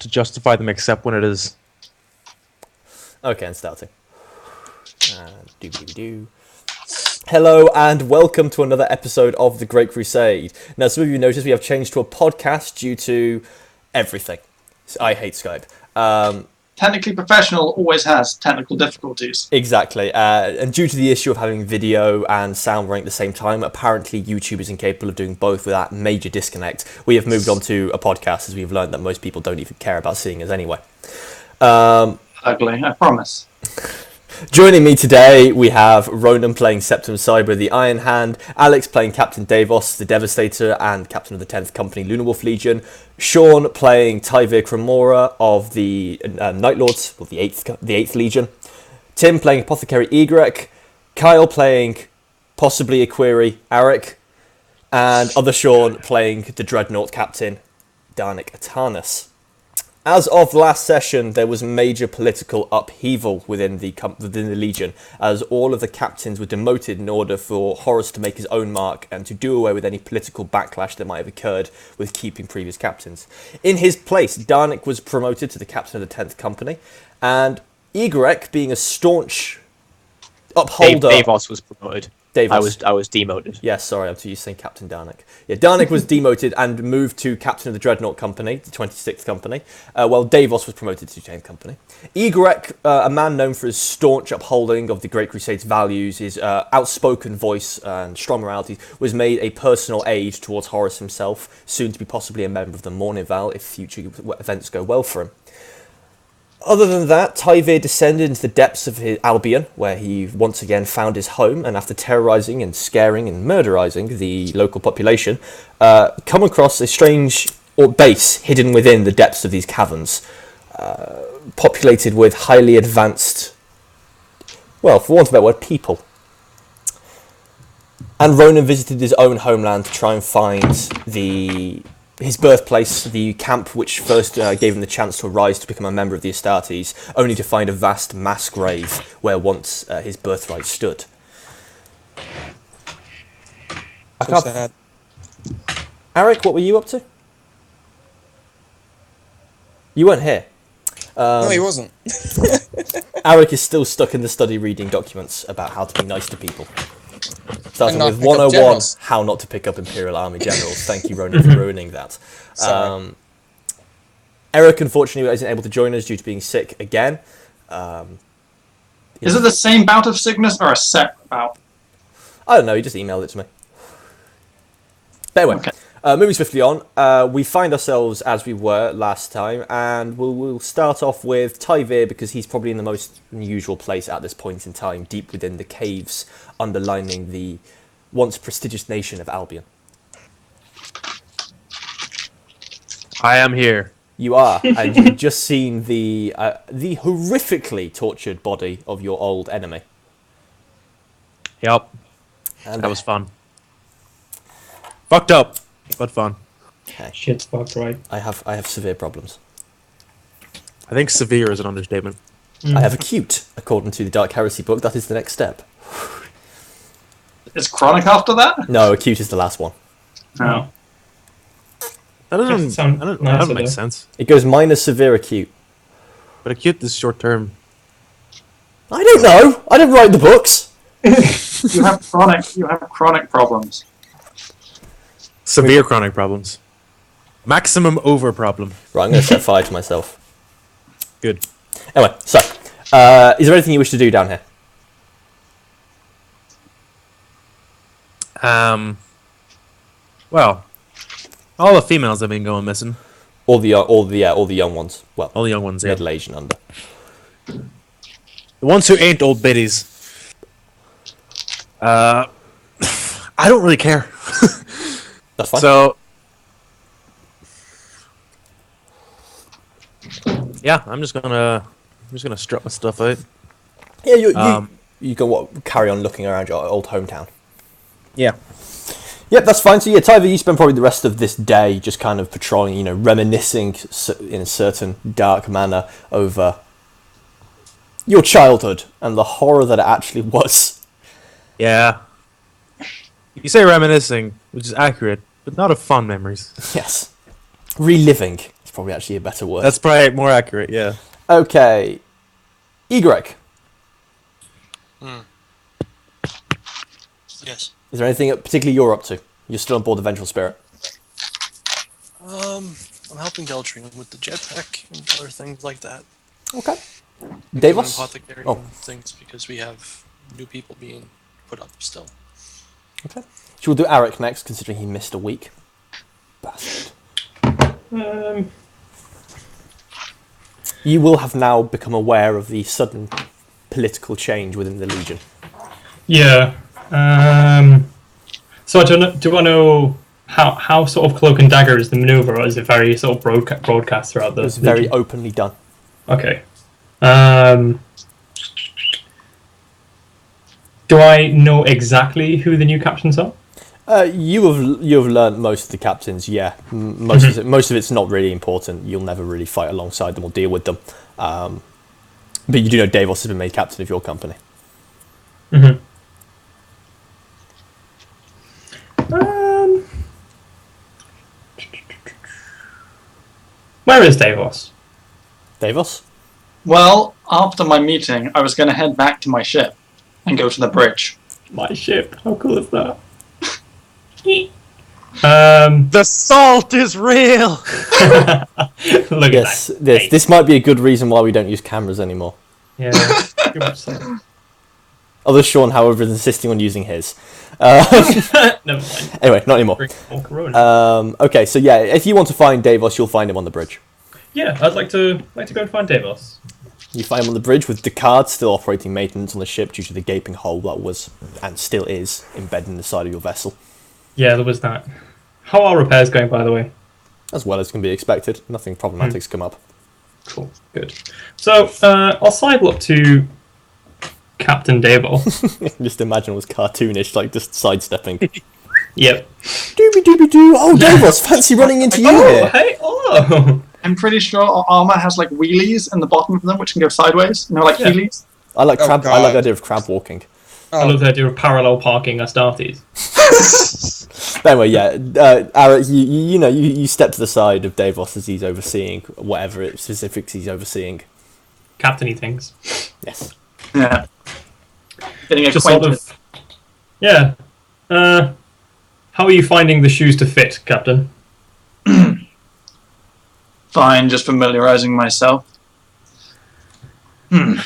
to justify them except when it is. Okay, and starting. Hello and welcome to another episode of The Great Crusade. Now, some of you noticed we have changed to a podcast due to everything. I hate Skype. Technically professional always has technical difficulties. Exactly. And due to the issue of having video and sound running at the same time, apparently YouTube is incapable of doing both without major disconnect. We have moved on to a podcast as we've learned that most people don't even care about seeing us anyway. Ugly, I promise. Joining me today, we have Ronan playing Septum Cyber, the Iron Hand, Alex playing Captain Daevos, the Devastator, and Captain of the 10th Company, Lunar Wolf Legion, Shaun playing Tyvir Kromora of the Night Lords, or the 8th Legion, Tim playing Apothecary Igorek, Kyle playing possibly Equerry Arik, and other Shaun playing the Dreadnought Captain, Darnik Atanis. As of the last session, there was major political upheaval within the Legion, as all of the captains were demoted in order for Horus to make his own mark and to do away with any political backlash that might have occurred with keeping previous captains. In his place, Darnik was promoted to the captain of the 10th Company, and Igorek, being a staunch upholder... Daevos was promoted. Daevos. I was demoted. Yes, sorry, I'm too used to saying Captain Darnik. Yeah, Darnik was demoted and moved to Captain of the Dreadnought Company, the 26th Company, while Daevos was promoted to 10th Company. Igorek, a man known for his staunch upholding of the Great Crusade's values, his outspoken voice and strong morality, was made a personal aide towards Horus himself, soon to be possibly a member of the Mournival if future events go well for him. Other than that, Tyvir descended into the depths of his Albion, where he once again found his home, and after terrorising and scaring and murderising the local population, come across a strange base hidden within the depths of these caverns, populated with highly advanced, well, for want of a better word, people. And Ronan visited his own homeland to try and find his birthplace, the camp which first gave him the chance to arise to become a member of the Astartes, only to find a vast mass grave where once his birthright stood. So sad. Arik, what were you up to? You weren't here. No, he wasn't. Arik is still stuck in the study reading documents about how to be nice to people. Starting with 101, generals. how not to pick up Imperial Army generals. Thank you, Ronan, for ruining that. Eric, unfortunately, isn't able to join us due to being sick again. Is it the same bout of sickness or a separate bout? I don't know, he just emailed it to me. But anyway, Okay. moving swiftly on, we find ourselves as we were last time, and we'll start off with Tyvir, because he's probably in the most unusual place at this point in time, deep within the caves underlining the once prestigious nation of Albion. I am here. You are, and you've just seen the horrifically tortured body of your old enemy. Yep. And That was fun. Fucked up, but fun. Shit's fucked, right? I have severe problems. I think severe is an understatement. I have acute, according to the Dark Heresy book. That is the next step. Is chronic after that? No, acute is the last one. No. That doesn't, Sound that doesn't nicer, make though. sense. It goes minor, severe, acute. But acute is short term. I don't know. I didn't write the books. You have chronic problems. Severe chronic problems. Maximum over problem. Right, I'm going to set fire to myself. Good. Anyway, so, is there anything you wish to do down here? Well, all the females have been going missing. All the young ones. Well, All the young ones, yeah. middle-aged and under. The ones who ain't old biddies. I don't really care. That's fine. So, yeah, I'm just gonna strut my stuff out. Yeah, you can carry on looking around your old hometown. Yeah. Yep, that's fine. So yeah, Tyvir, you spend probably the rest of this day just kind of patrolling, reminiscing in a certain dark manner over your childhood and the horror that it actually was. Yeah. You say reminiscing, which is accurate, but not of fond memories. Yes. Reliving is probably actually a better word. That's probably more accurate, yeah. Okay. Igorek, Yes. is there anything particularly you're up to? You're still on board the Vengeful Spirit. I'm helping Deltrin with the jetpack and other things like that. Okay. Doing Davos? Apothecary Oh. and things because we have new people being put up still. Okay. So we'll do Arik next, considering he missed a week. Bastard. You will have now become aware of the sudden political change within the Legion. Yeah. So I don't know. Do I know how sort of cloak and dagger is the maneuver, or is it very sort of broadcast throughout the? It was very Legion? openly done. Okay. Do I know exactly who the new captains are? You have learnt most of the captains. Yeah, most of it's not really important. You'll never really fight alongside them or deal with them. But you do know Daevos has been made captain of your company. Mm-hmm. Where is Daevos? Daevos? Well, after my meeting, I was going to head back to my ship and go to the bridge. My ship. How cool is that? The salt is real! Look Yes, at that. this might be a good reason why we don't use cameras anymore. Yeah. Good so. Although Shaun, however, is insisting on using his. Never mind. Anyway, not anymore. Bring more Corona. Okay, so yeah, if you want to find Daevos, you'll find him on the bridge. Yeah, I'd like to go and find Daevos. You find him on the bridge with Descartes still operating maintenance on the ship due to the gaping hole that was, and still is, embedded in the side of your vessel. Yeah, there was that. How are repairs going, by the way? As well as can be expected. Nothing problematic's come up. Cool, good. So, I'll sidle up to Captain Daevos. Just imagine it was cartoonish, like just sidestepping. Yep. Doobie doobie doo! Oh, Daevos, fancy running into you Oh, here! hey, oh! I'm pretty sure our armor has like wheelies in the bottom of them, which can go sideways. Like Yeah. heelys. I like Oh, I like God. the idea of crab walking. I love the idea of parallel parking Astartes. But anyway, yeah, Arik, you step to the side of Daevos as he's overseeing whatever specifics he's overseeing. Captain-y things. Yes. Yeah. Getting Just acquainted. sort of... Yeah. How are you finding the shoes to fit, Captain? Fine, just familiarizing myself. So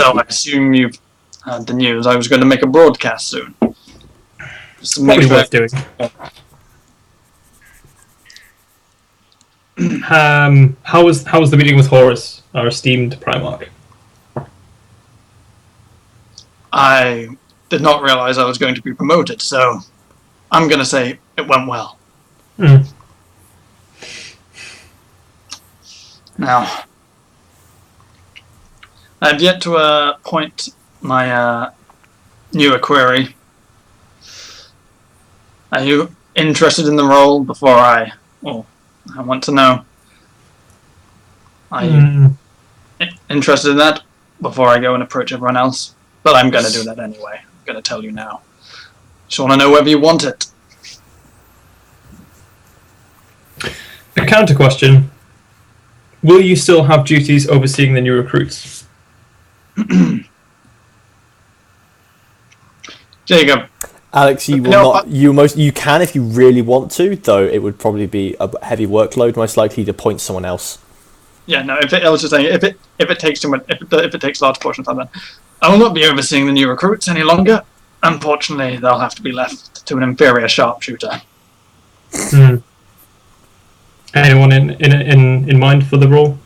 I assume you've heard the news. I was going to make a broadcast soon. Just to make Probably sure. worth doing. How was the meeting with Horus, our esteemed Primarch? I did not realize I was going to be promoted, so I'm going to say it went well. Hmm. Now, I've yet to appoint my new Equerry. Are you interested in the role before I want to know. Are you interested in that before I go and approach everyone else? But I'm going to do that anyway. I'm going to tell you now. Just want to know whether you want it. A counter question. Will you still have duties overseeing the new recruits? Jacob. Alex, you will not. You can if you really want to, though. It would probably be a heavy workload. Most likely to appoint someone else. Yeah, no. I was just saying, if it takes too much, if it takes a large portion of time, then I will not be overseeing the new recruits any longer. Unfortunately, they'll have to be left to an inferior sharpshooter. Anyone in mind for the role?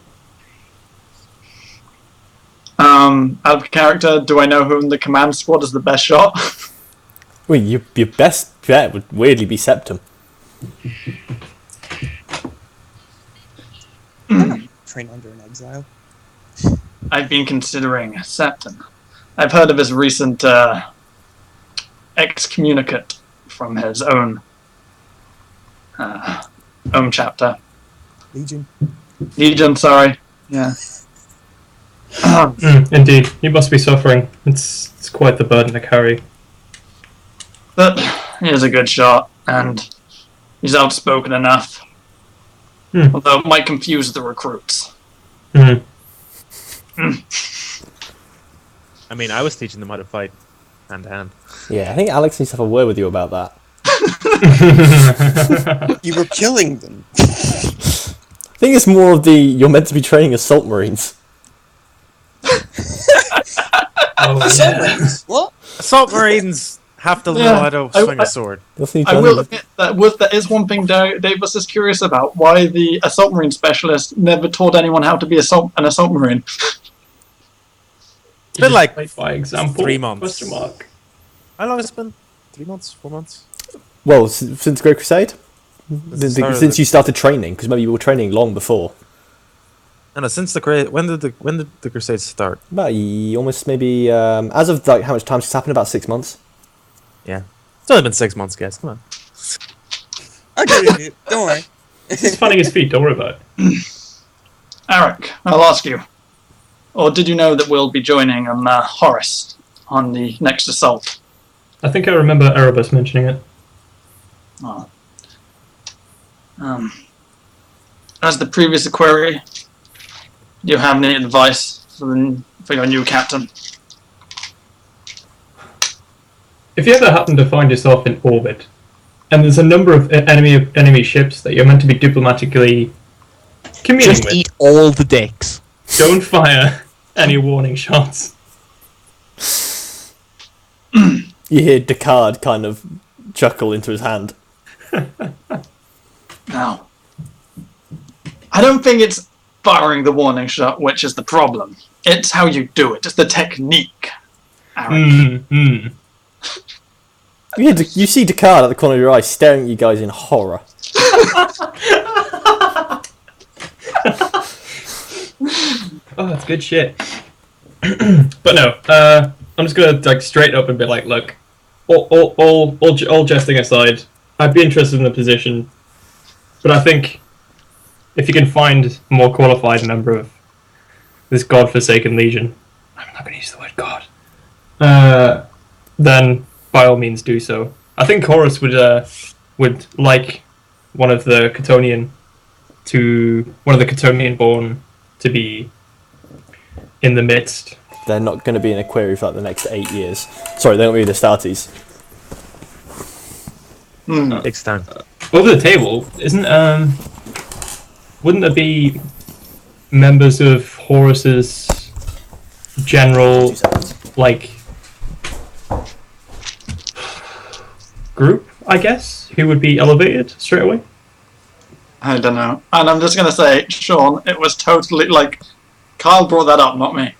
Out of character, do I know who in the command squad is the best shot? Well, your best bet would weirdly be Septum. Train under an exile. I've been considering Septum. I've heard of his recent excommunicate from his own chapter. Legion, sorry. Yeah. Indeed, he must be suffering. It's quite the burden to carry. But he is a good shot, and he's outspoken enough. Although it might confuse the recruits. Mhm. I mean, I was teaching them how to fight hand to hand. Yeah, I think Alex needs to have a word with you about that. You were killing them. I think it's more of the you're meant to be training assault marines. Submarines? What? Assault marines have to know how to swing a sword. I will admit that is one thing Daevos is curious about, why the assault marine specialist never taught anyone how to be an assault marine. It's been like by example. 3 months. Question mark. How long has it been? 3 months? 4 months? Well, since Great Crusade? Since Since you started training, because maybe you were training long before. I know, since when did the Crusade start? About almost maybe, as of like how much time it's happened, about 6 months. Yeah. It's only been 6 months, guys. Come on. I'll give it. Don't worry. He's finding his feet, don't worry about it. Arik, I'll ask you. Or did you know that we'll be joining Horus on the next assault? I think I remember Erebus mentioning it. Oh. As the previous Equerry, do you have any advice for your new captain? If you ever happen to find yourself in orbit, and there's a number of enemy ships that you're meant to be diplomatically communing Just with, eat all the dicks. don't fire any warning shots. You hear Descartes kind of chuckle into his hand. Now, I don't think it's firing the warning shot which is the problem. It's how you do it. It's the technique, Arik. Mm-hmm. You see Descartes at the corner of your eye staring at you guys in horror. Oh, that's good shit. But no, I'm just gonna like straight up and be like, look, all jesting aside, I'd be interested in the position, but I think if you can find a more qualified member of this godforsaken legion, I'm not gonna use the word god, then by all means do so. I think Horus would like one of the Catonian born to be in the midst. They're not going to be in Equerry for like the next 8 years. Sorry, they're not going to be the Starties. Takes time. Over the table, wouldn't there be members of Horus's general, like, group, I guess, who would be elevated straight away? I don't know. And I'm just going to say, Shaun, it was totally, like, Kyle brought that up, not me.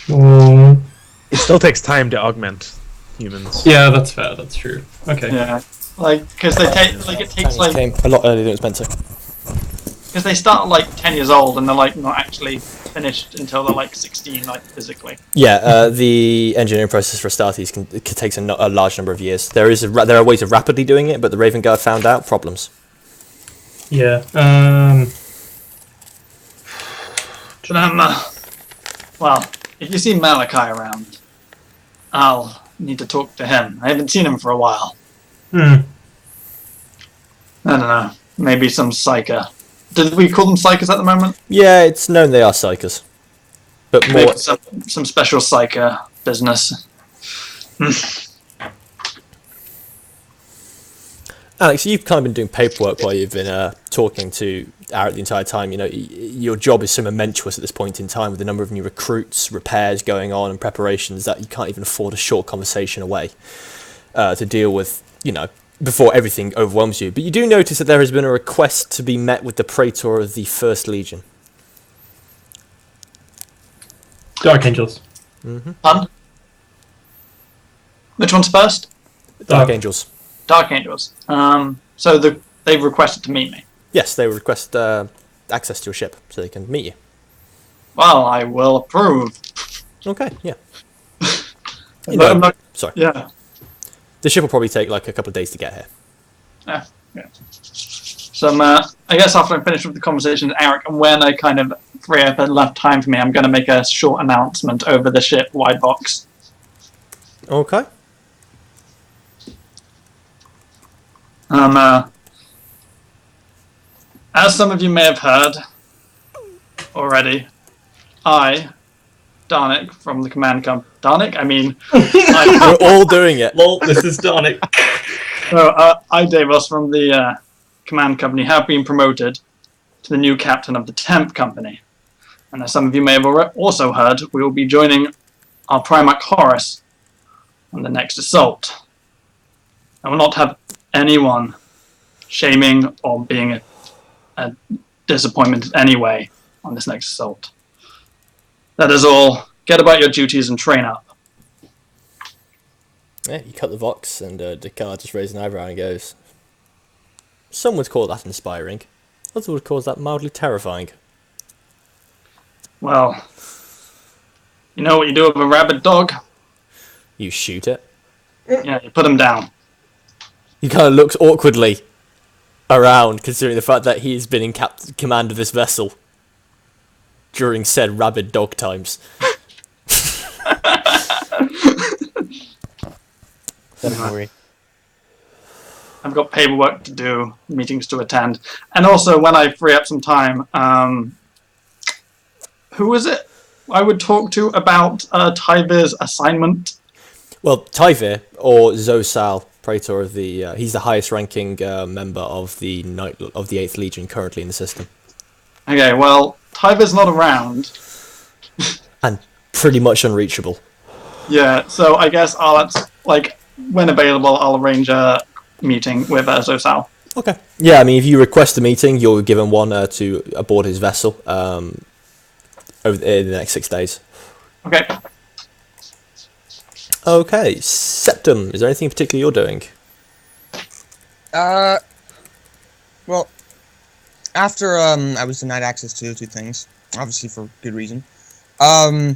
Oh. It still takes time to augment humans. Yeah, that's fair, that's true. Okay. Yeah. Like, because they take, like, it takes, like, Came a lot earlier than it was meant to. because they start, like, 10 years old and they're, like, not actually finished until they're, like, 16, like, physically. Yeah, the engineering process for Starties takes a large number of years. There are ways of rapidly doing it, but the Raven Guard found out problems. Yeah, Well, if you see Malakai around, I'll need to talk to him. I haven't seen him for a while. I don't know. Maybe some psyker. Did we call them psychers at the moment? Yeah, it's known they are psychers. But more... Maybe some special psyker business. Alex, you've kind of been doing paperwork while you've been talking to Arik the entire time. You know, your job is so momentous at this point in time with the number of new recruits, repairs going on, and preparations that you can't even afford a short conversation away to deal with, you know, before everything overwhelms you. But you do notice that there has been a request to be met with the Praetor of the First Legion. Dark Angels. Pardon? Which one's first? Dark Angels. Dark Angels. So they've requested to meet me. Yes, they will request access to your ship so they can meet you. Well, I will approve. Okay, yeah. I'm not, Sorry. yeah. The ship will probably take like a couple of days to get here. Yeah. So I guess after I finish with the conversation with Arik, and when I kind of free up enough time for me, I'm going to make a short announcement over the ship wide box. Okay. As some of you may have heard already, I, Darnik from the command company. Darnik? I mean, We're all doing it. Lol, this is Darnik. I, Daevos from the command company, have been promoted to the new captain of the 10th company. And as some of you may have also heard, we will be joining our Primarch Horus on the next assault. I will not have anyone shaming or being a disappointment in any way on this next assault. That is all. Get about your duties and train up. Yeah, you cut the vox, and Descartes just raised an eyebrow and goes, "Some would call that inspiring. Others would call that mildly terrifying." Well, you know what you do with a rabid dog? You shoot it. Yeah, you put him down. He kind of looks awkwardly around, considering the fact that he's been in command of this vessel during said rabid dog times. Don't worry. I've got paperwork to do, meetings to attend, and also when I free up some time, who was it I would talk to about Tyvir's assignment? Well, Tyvir, or Zosal, Praetor of the, he's the highest ranking member of the 8th Legion currently in the system. Okay, well, Tyvir's not around. And pretty much unreachable. Yeah, so I guess I'll, when available, I'll arrange a meeting with Zosal. Okay. Yeah, I mean, if you request a meeting, you'll be given one to aboard his vessel over the next 6 days. Okay. Okay, Septum, is there anything in particular you're doing? Well, after I was denied access to two things, obviously for good reason. I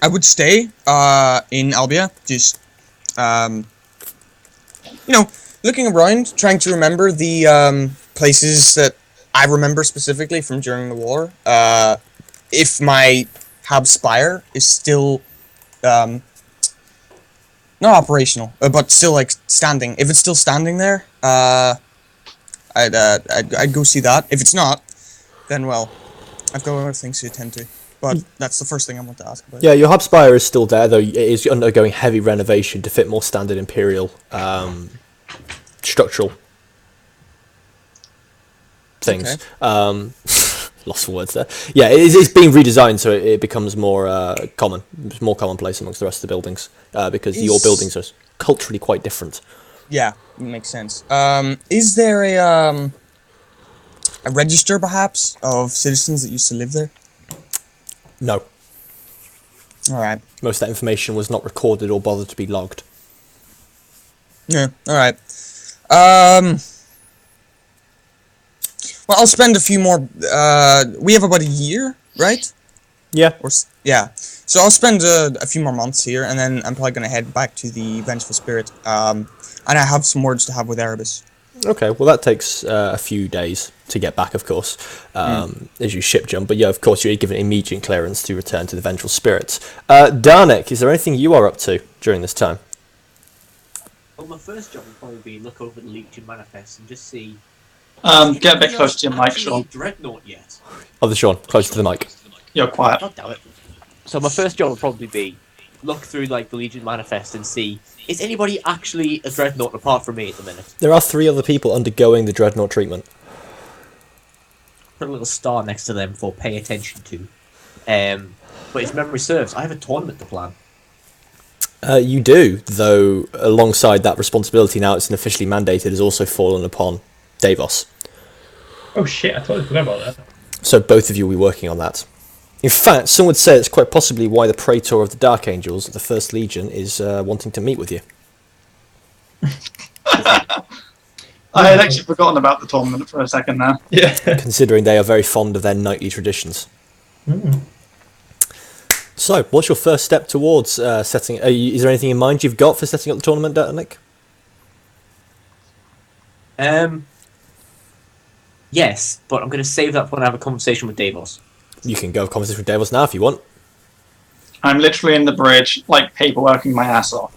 would stay in Albia, just looking around, trying to remember the places that I remember specifically from during the war. If my Hab Spire is still not operational, but still standing. If it's still standing there, I'd go see that. If it's not, then well, I've got other things to attend to. But that's the first thing I want to ask about. Yeah, your hub spire is still there, though it is undergoing heavy renovation to fit more standard Imperial structural things. Okay. Lost for words there. Yeah, it's being redesigned so it becomes more common. It's more commonplace amongst the rest of the buildings because your buildings are culturally quite different. Yeah, makes sense. Is there a register, perhaps, of citizens that used to live there? No. Alright. Most of that information was not recorded or bothered to be logged. Yeah, alright. Well, I'll spend a few more... we have about a year, right? Yeah. Yeah. So I'll spend a few more months here, and then I'm probably going to head back to the Vengeful Spirit. And I have some words to have with Erebus. Okay, well that takes a few days to get back, of course, as you ship jump. But yeah, of course, you're given immediate clearance to return to the Vengeful Spirits. Darnik, is there anything you are up to during this time? Well, my first job would probably be look over the Legion manifest and just see... Get a bit close to your mic, Shaun. Dreadnought yet? Oh, the Shaun, close to the mic. You're quiet. God damn it. So my first job would probably be look through the Legion manifest and see, is anybody actually a Dreadnought apart from me at the minute? There are 3 other people undergoing the Dreadnought treatment. Put a little star next to them for pay attention to. But if memory serves, I have a tournament to plan. You do, though alongside that responsibility, now it's officially mandated, has also fallen upon Daevos. Oh shit, I totally forgot about that. So both of you will be working on that. In fact, some would say it's quite possibly why the Praetor of the Dark Angels, the First Legion, is wanting to meet with you. I had actually forgotten about the tournament for a second there. Yeah. Considering they are very fond of their knightly traditions. So, what's your first step towards setting... is there anything in mind you've got for setting up the tournament, Darnik? Yes, but I'm going to save that for when I have a conversation with Daevos. You can go have a conversation with Daevos now if you want. I'm literally in the bridge, paperworking my ass off.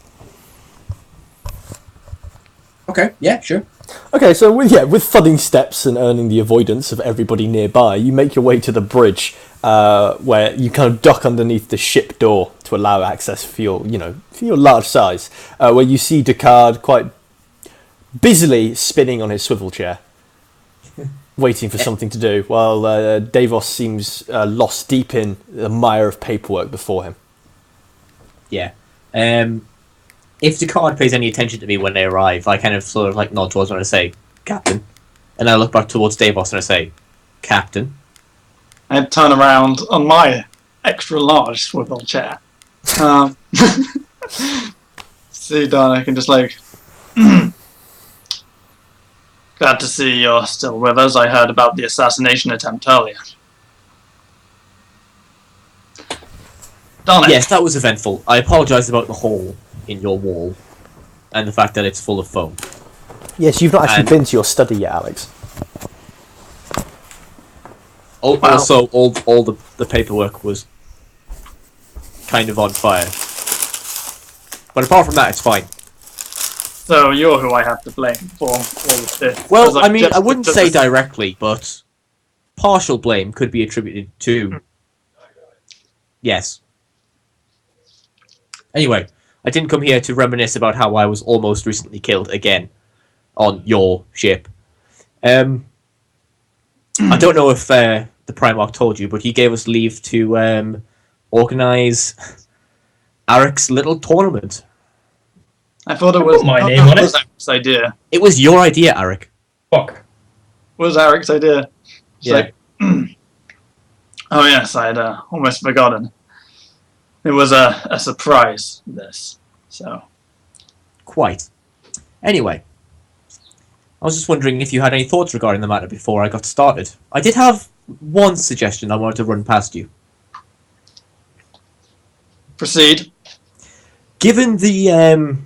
Okay, yeah, sure. Okay, so with thudding steps and earning the avoidance of everybody nearby, you make your way to the bridge, where you kind of duck underneath the ship door to allow access for your large size, where you see Descartes quite busily spinning on his swivel chair, waiting for something to do, while Daevos seems lost deep in the mire of paperwork before him. Yeah. If Descartes pays any attention to me when they arrive, I kind of sort of like nod towards when I say, Captain. And I look back towards Daevos and I say, Captain. I'd turn around on my extra large swivel chair. See Darnik and just like, glad to see you're still with us. I heard about the assassination attempt earlier. Darnik. Yes, that was eventful. I apologise about the hole in your wall and the fact that it's full of foam. Yes, you've not actually been to your study yet, Alex. Also, all the paperwork was kind of on fire. But apart from that, it's fine. So you're who I have to blame for all of this. Well, I mean, I wouldn't say directly, but partial blame could be attributed to... Yes. Anyway, I didn't come here to reminisce about how I was almost recently killed again on your ship. I don't know if the Primarch told you, but he gave us leave to organise Arik's little tournament. I thought it was my name on it. Arik's idea. It was your idea, Arik. Fuck. It was Arik's idea. It's Yeah. like, oh yes, I had almost forgotten. It was a surprise, this. So. Quite. Anyway, I was just wondering if you had any thoughts regarding the matter before I got started. I did have one suggestion I wanted to run past you. Proceed. Given the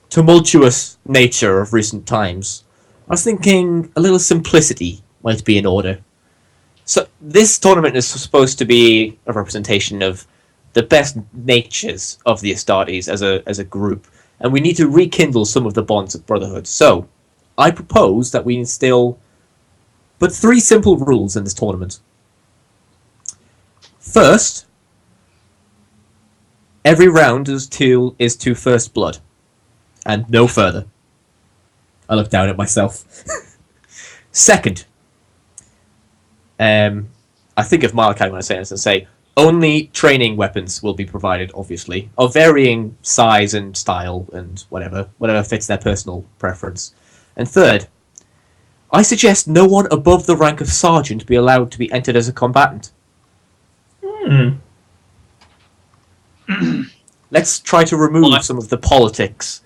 tumultuous nature of recent times, I was thinking a little simplicity might be in order. So this tournament is supposed to be a representation of the best natures of the Astartes as a group, and we need to rekindle some of the bonds of brotherhood. So, I propose that we instill but 3 simple rules in this tournament. First, every round is to first blood, and no further. I look down at myself. Second, I think of Malakai when I say this and say, only training weapons will be provided, obviously, of varying size and style and whatever fits their personal preference. And third, I suggest no one above the rank of sergeant be allowed to be entered as a combatant. Let's try to remove some of the politics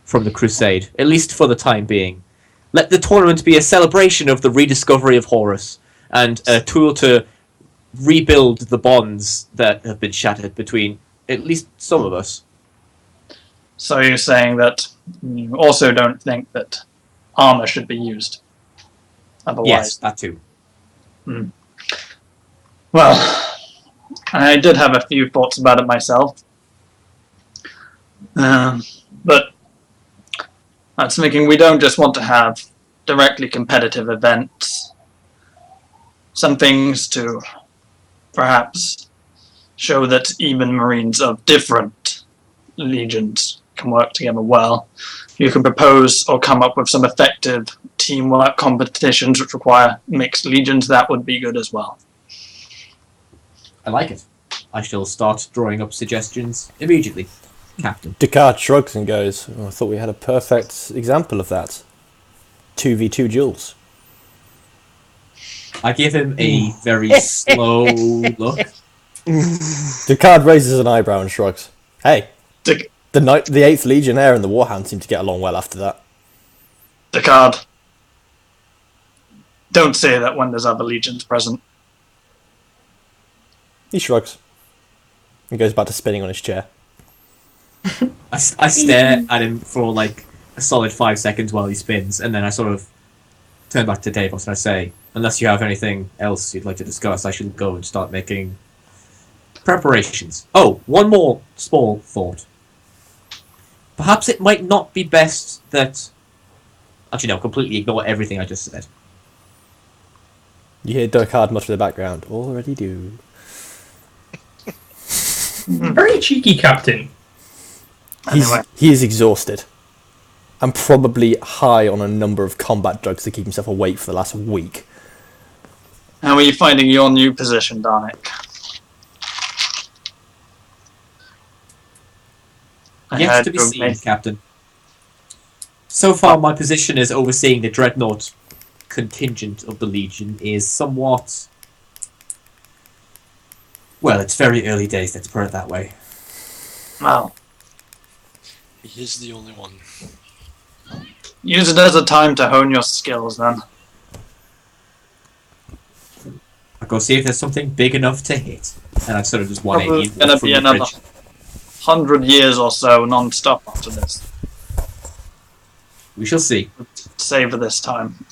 from the Crusade, at least for the time being. Let the tournament be a celebration of the rediscovery of Horus, and a tool to rebuild the bonds that have been shattered between at least some of us. So you're saying that you also don't think that armor should be used? Otherwise. Yes, that too. Well, I did have a few thoughts about it myself. But I was thinking we don't just want to have directly competitive events. Some things to perhaps show that even Marines of different legions can work together well. You can propose or come up with some effective teamwork competitions which require mixed legions. That would be good as well. I like it. I shall start drawing up suggestions immediately, Captain. Descartes shrugs and goes, I thought we had a perfect example of that. 2v2 duels. I give him a very slow look. Descartes raises an eyebrow and shrugs. Hey, Dic- the 8th Legionnaire and the Warhound seem to get along well after that. Descartes, don't say that when there's other legions present. He shrugs and goes back to spinning on his chair. I stare at him for like a solid 5 seconds while he spins, and then I sort of turn back to Daevos and I say, unless you have anything else you'd like to discuss, I should go and start making preparations. Oh, one more small thought. Perhaps it might not be best that Actually, no, completely ignore everything I just said. You hear Darkard mutter in the background. Already do. Very cheeky, Captain. Anyway. He is exhausted. And probably high on a number of combat drugs to keep himself awake for the last week. How are you finding your new position, Darnik? Yet to be seen, Captain. So far, my position as overseeing the Dreadnought contingent of the Legion is somewhat... Well, it's very early days, let's put it that way. Well, He is the only one. use it as a time to hone your skills, then. I'll go see if there's something big enough to hit. And I sort of just 180. Probably going to be another 100 years or so non-stop after this. We shall see. Save this time.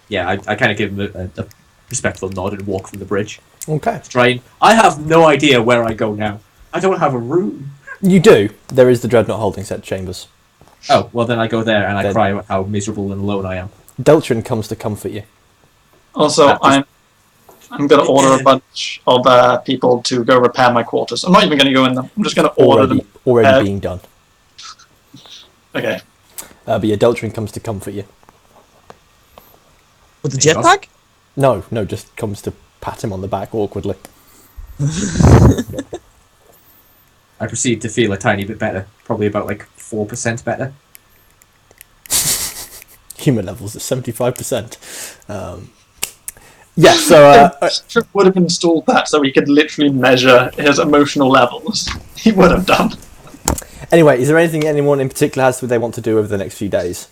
Yeah, I kind of give him a respectful nod and walk from the bridge. Okay. Trying. I have no idea where I go now. I don't have a room. You do. There is the Dreadnought holding set chambers. Oh, well then I go there and I Then- cry about how miserable and alone I am. Deltrin comes to comfort you. Also, That just- I'm going to order a bunch of people to go repair my quarters. I'm not even going to go in them. I'm just going to order them. Already being done. Okay. But yeah, Deltrin comes to comfort you. With the There you go. jetpack? No, just comes to pat him on the back awkwardly. I proceed to feel a tiny bit better. Probably about like 4% better. Human levels at 75%. Yeah, so Trip would have installed that so he could literally measure his emotional levels. He would have done. anyway, is there anything anyone in particular has that they want to do over the next few days?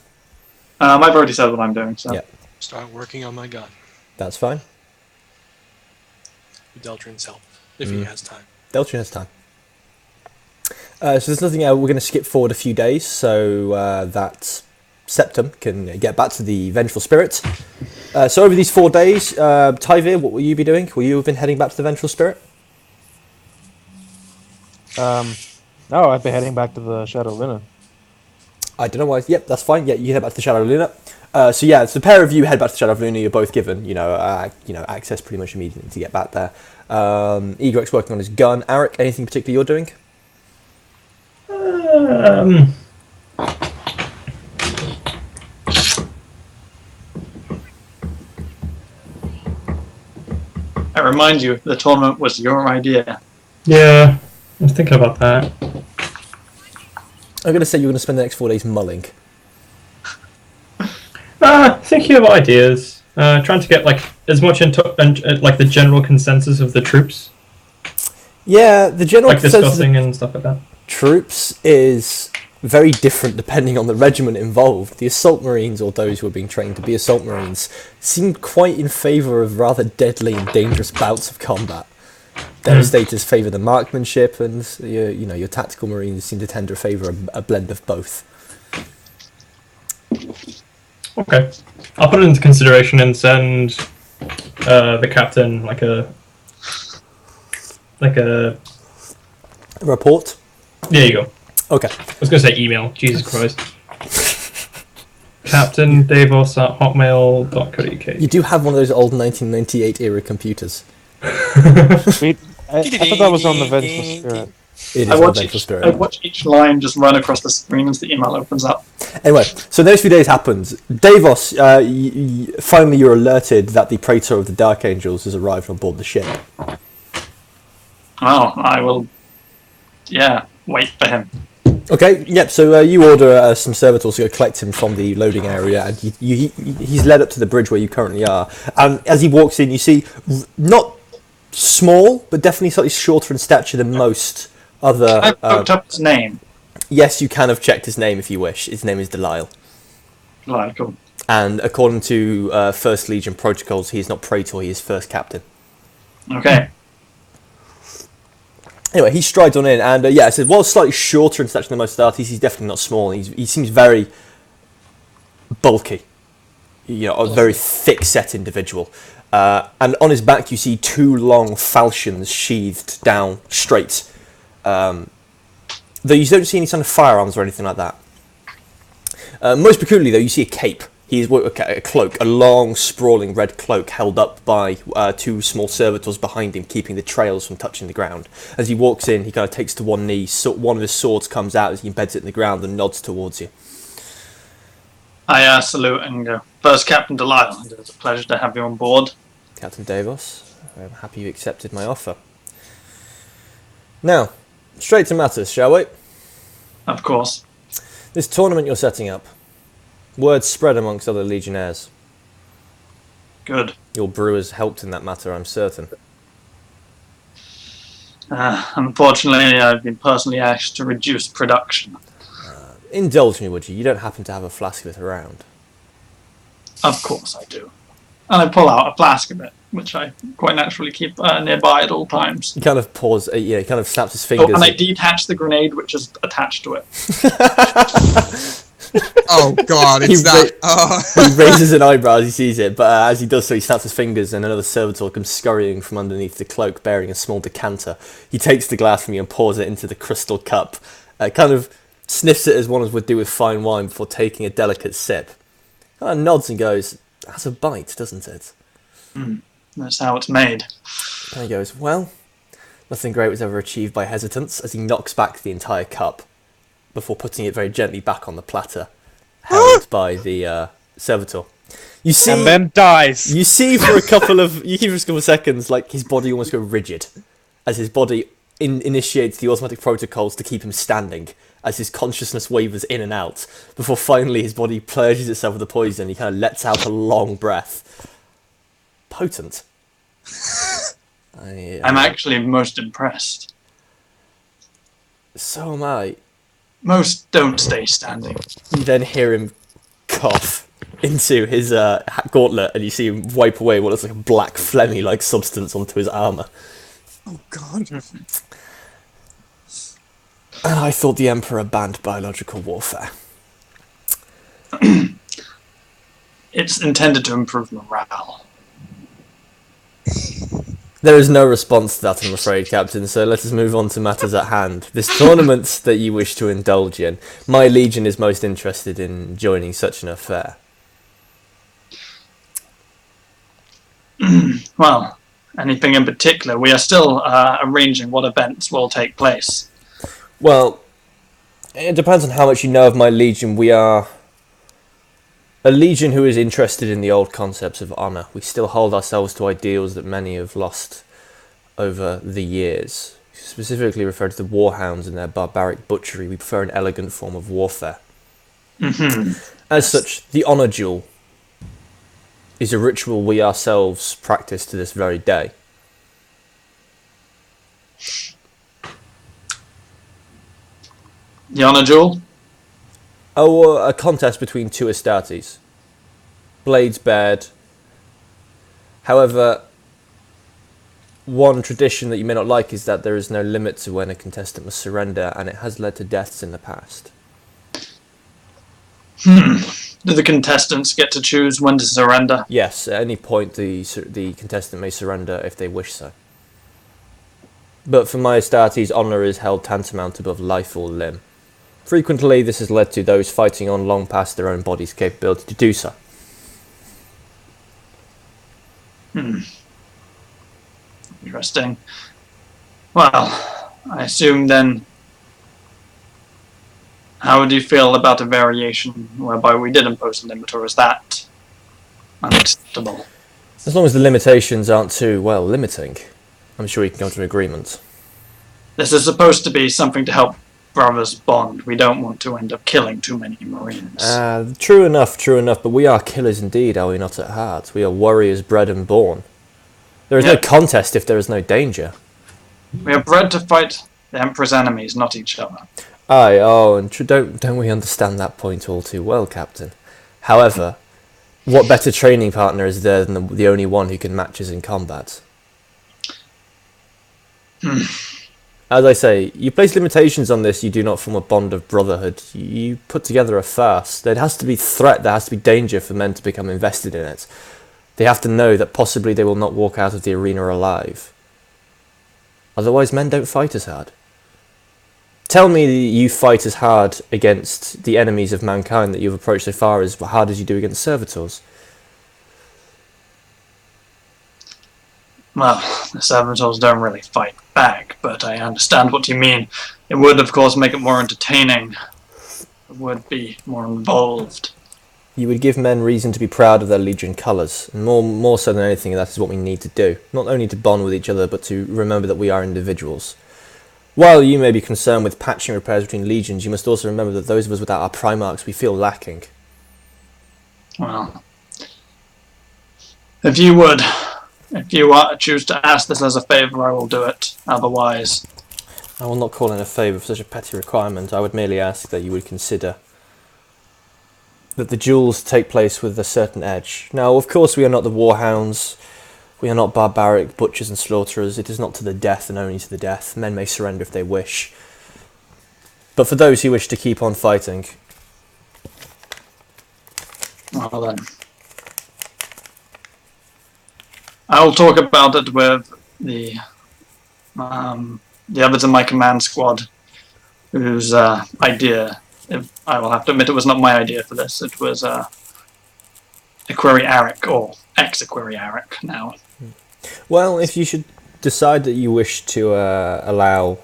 I've already said what I'm doing, so. Yeah. Start working on my gun. That's fine. With Deltrin's help, if he has time. Deltrin has time. So there's nothing. We're going to skip forward a few days so that Septum can get back to the Vengeful Spirit. So over these 4 days, Tyvir, what will you be doing? Will you have been heading back to the Vengeful Spirit? No, I'd be heading back to the Shadow Luna. I don't know why. Yep, that's fine. Yeah, you head back to the Shadow Luna. So yeah, it's the pair of you head back to the Shadow Luna. You're both given, access pretty much immediately to get back there. Igorek's working on his gun. Arik, anything particular you're doing? I remind you, the tournament was your idea. Yeah, I was thinking about that. I'm going to say you're going to spend the next 4 days mulling. Thinking about ideas. Trying to get like as much into like the general consensus of the troops, Yeah, the general like consensus of discussing and stuff like that. troops is very different depending on the regiment involved. The Assault Marines, or those who are being trained to be Assault Marines, seem quite in favour of rather deadly and dangerous bouts of combat. Devastators favour the marksmanship, and your tactical Marines seem to tend to favour a blend of both. Okay, I'll put it into consideration and send the captain like a A report? There you go. Okay. I was going to say email. Jesus Christ. Captain Daevos at hotmail.co.uk. You do have one of those old 1998 era computers. Wait, I thought that was on the Vengeful Spirit. It is I on watch, Vengeful each, Spirit. I watch each line just run across the screen as the email opens up. Anyway, so those few days happens. Davos, finally you're alerted that the Praetor of the Dark Angels has arrived on board the ship. Oh, I will, wait for him. Okay, yep, so you order some servitors to go collect him from the loading area, and he's led up to the bridge where you currently are. And as he walks in, you see, not small, but definitely slightly shorter in stature than most other... I've looked up his name. Yes, you can have checked his name if you wish. His name is Delisle. Right, cool. And according to First Legion protocols, he is not Praetor, he is First Captain. Okay. Anyway, he strides on in, and I said, while slightly shorter in stature than most Astartes, he's definitely not small. He seems very bulky. A very thick-set individual. And on his back, you see two long falchions sheathed down straight. Though you don't see any kind of firearms or anything like that. Most peculiarly, though, you see a cape. He's a cloak, a long, sprawling red cloak held up by two small servitors behind him, keeping the trails from touching the ground. As he walks in, he kind of takes to one knee, one of his swords comes out as he embeds it in the ground and nods towards you. I salute and go, "First, Captain Delisle, it's a pleasure to have you on board." Captain Daevos, I'm happy you accepted my offer. Now, straight to matters, shall we? Of course. This tournament you're setting up, word spread amongst other legionnaires. Good. Your brewers helped in that matter, I'm certain. Unfortunately, I've been personally asked to reduce production. Indulge me, would you? You don't happen to have a flask of it around. Of course I do. And I pull out a flask of it, which I quite naturally keep nearby at all times. He kind of paws, he kind of snaps his fingers. Oh, and I detach the grenade which is attached to it. Oh god, it's that. Oh. He raises an eyebrow as he sees it, but as he does so, he snaps his fingers, and another servitor comes scurrying from underneath the cloak, bearing a small decanter. He takes the glass from you and pours it into the crystal cup, kind of sniffs it as one would do with fine wine before taking a delicate sip. Kind of nods and goes, "That's a bite, doesn't it?" That's how it's made. And he goes, "Well, nothing great was ever achieved by hesitance," as he knocks back the entire cup before putting it very gently back on the platter, held by the servitor. You see, And then dies. you see for a couple of seconds, like his body almost go rigid, as his body initiates the automatic protocols to keep him standing, as his consciousness wavers in and out, before finally his body purges itself of the poison. And he kind of lets out a long breath. Potent. I'm actually most impressed. So am I. Most don't stay standing. You then hear him cough into his gauntlet, and you see him wipe away what looks like a black, phlegmy-like substance onto his armour. Oh god. And I thought the Emperor banned biological warfare. It's intended to improve morale. There is no response to that, I'm afraid, Captain, so let us move on to matters at hand. This tournament that you wish to indulge in, my legion is most interested in joining such an affair. Well, anything in particular? We are still arranging what events will take place. Well, it depends on how much you know of my legion. We are a legion who is interested in the old concepts of honour. We still hold ourselves to ideals that many have lost over the years. Specifically referred to the warhounds and their barbaric butchery. We prefer an elegant form of warfare. As such, the honour duel is a ritual we ourselves practice to this very day. The honour duel? Oh, a contest between two Astartes. Blades bared. However, one tradition that you may not like is that there is no limit to when a contestant must surrender, and it has led to deaths in the past. Do the contestants get to choose when to surrender? Yes, at any point the contestant may surrender if they wish so. But for my Astartes, honour is held tantamount above life or limb. Frequently, this has led to those fighting on long past their own body's capability to do so. Interesting. Well, I assume then, how would you feel about a variation whereby we did impose a limit, or is that unacceptable? As long as the limitations aren't too, well, limiting, I'm sure we can come to an agreement. This is supposed to be something to help brothers bond. We don't want to end up killing too many Marines. True enough, but we are killers indeed, are we not at heart? We are warriors bred and born. There is no contest if there is no danger. We are bred to fight the Emperor's enemies, not each other. Aye, and don't we understand that point all too well, Captain? However, what better training partner is there than the only one who can match us in combat? As I say, you place limitations on this, you do not form a bond of brotherhood. You put together a farce. There has to be threat, there has to be danger for men to become invested in it. They have to know that possibly they will not walk out of the arena alive. Otherwise, men don't fight as hard. Tell me that you fight as hard against the enemies of mankind that you've approached so far as hard as you do against servitors. Well, the servitors don't really fight back, but I understand what you mean. It would, of course, make it more entertaining. It would be more involved. You would give men reason to be proud of their Legion colours, and more so than anything, that is what we need to do. Not only to bond with each other, but to remember that we are individuals. While you may be concerned with patching repairs between legions, you must also remember that those of us without our Primarchs, we feel lacking. Well, if you choose to ask this as a favour, I will do it. Otherwise, I will not call in a favour for such a petty requirement. I would merely ask that you would consider that the duels take place with a certain edge. Now, of course, we are not the Warhounds. We are not barbaric butchers and slaughterers. It is not to the death and only to the death. Men may surrender if they wish. But for those who wish to keep on fighting... well then, I will talk about it with the others in my command squad, whose idea, I will have to admit it was not my idea for this, it was Equerry Arik, or ex-Equerry Arik now. Well, if you should decide that you wish to allow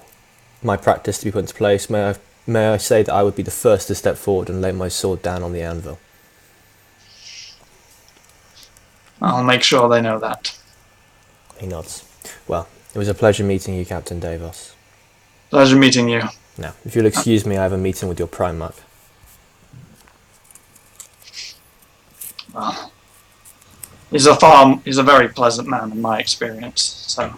my practice to be put into place, may I say that I would be the first to step forward and lay my sword down on the anvil. I'll make sure they know that. He nods. Well, it was a pleasure meeting you, Captain Daevos. Pleasure meeting you. Now, if you'll excuse me, I have a meeting with your Primarch. Well, he's a very pleasant man in my experience, so...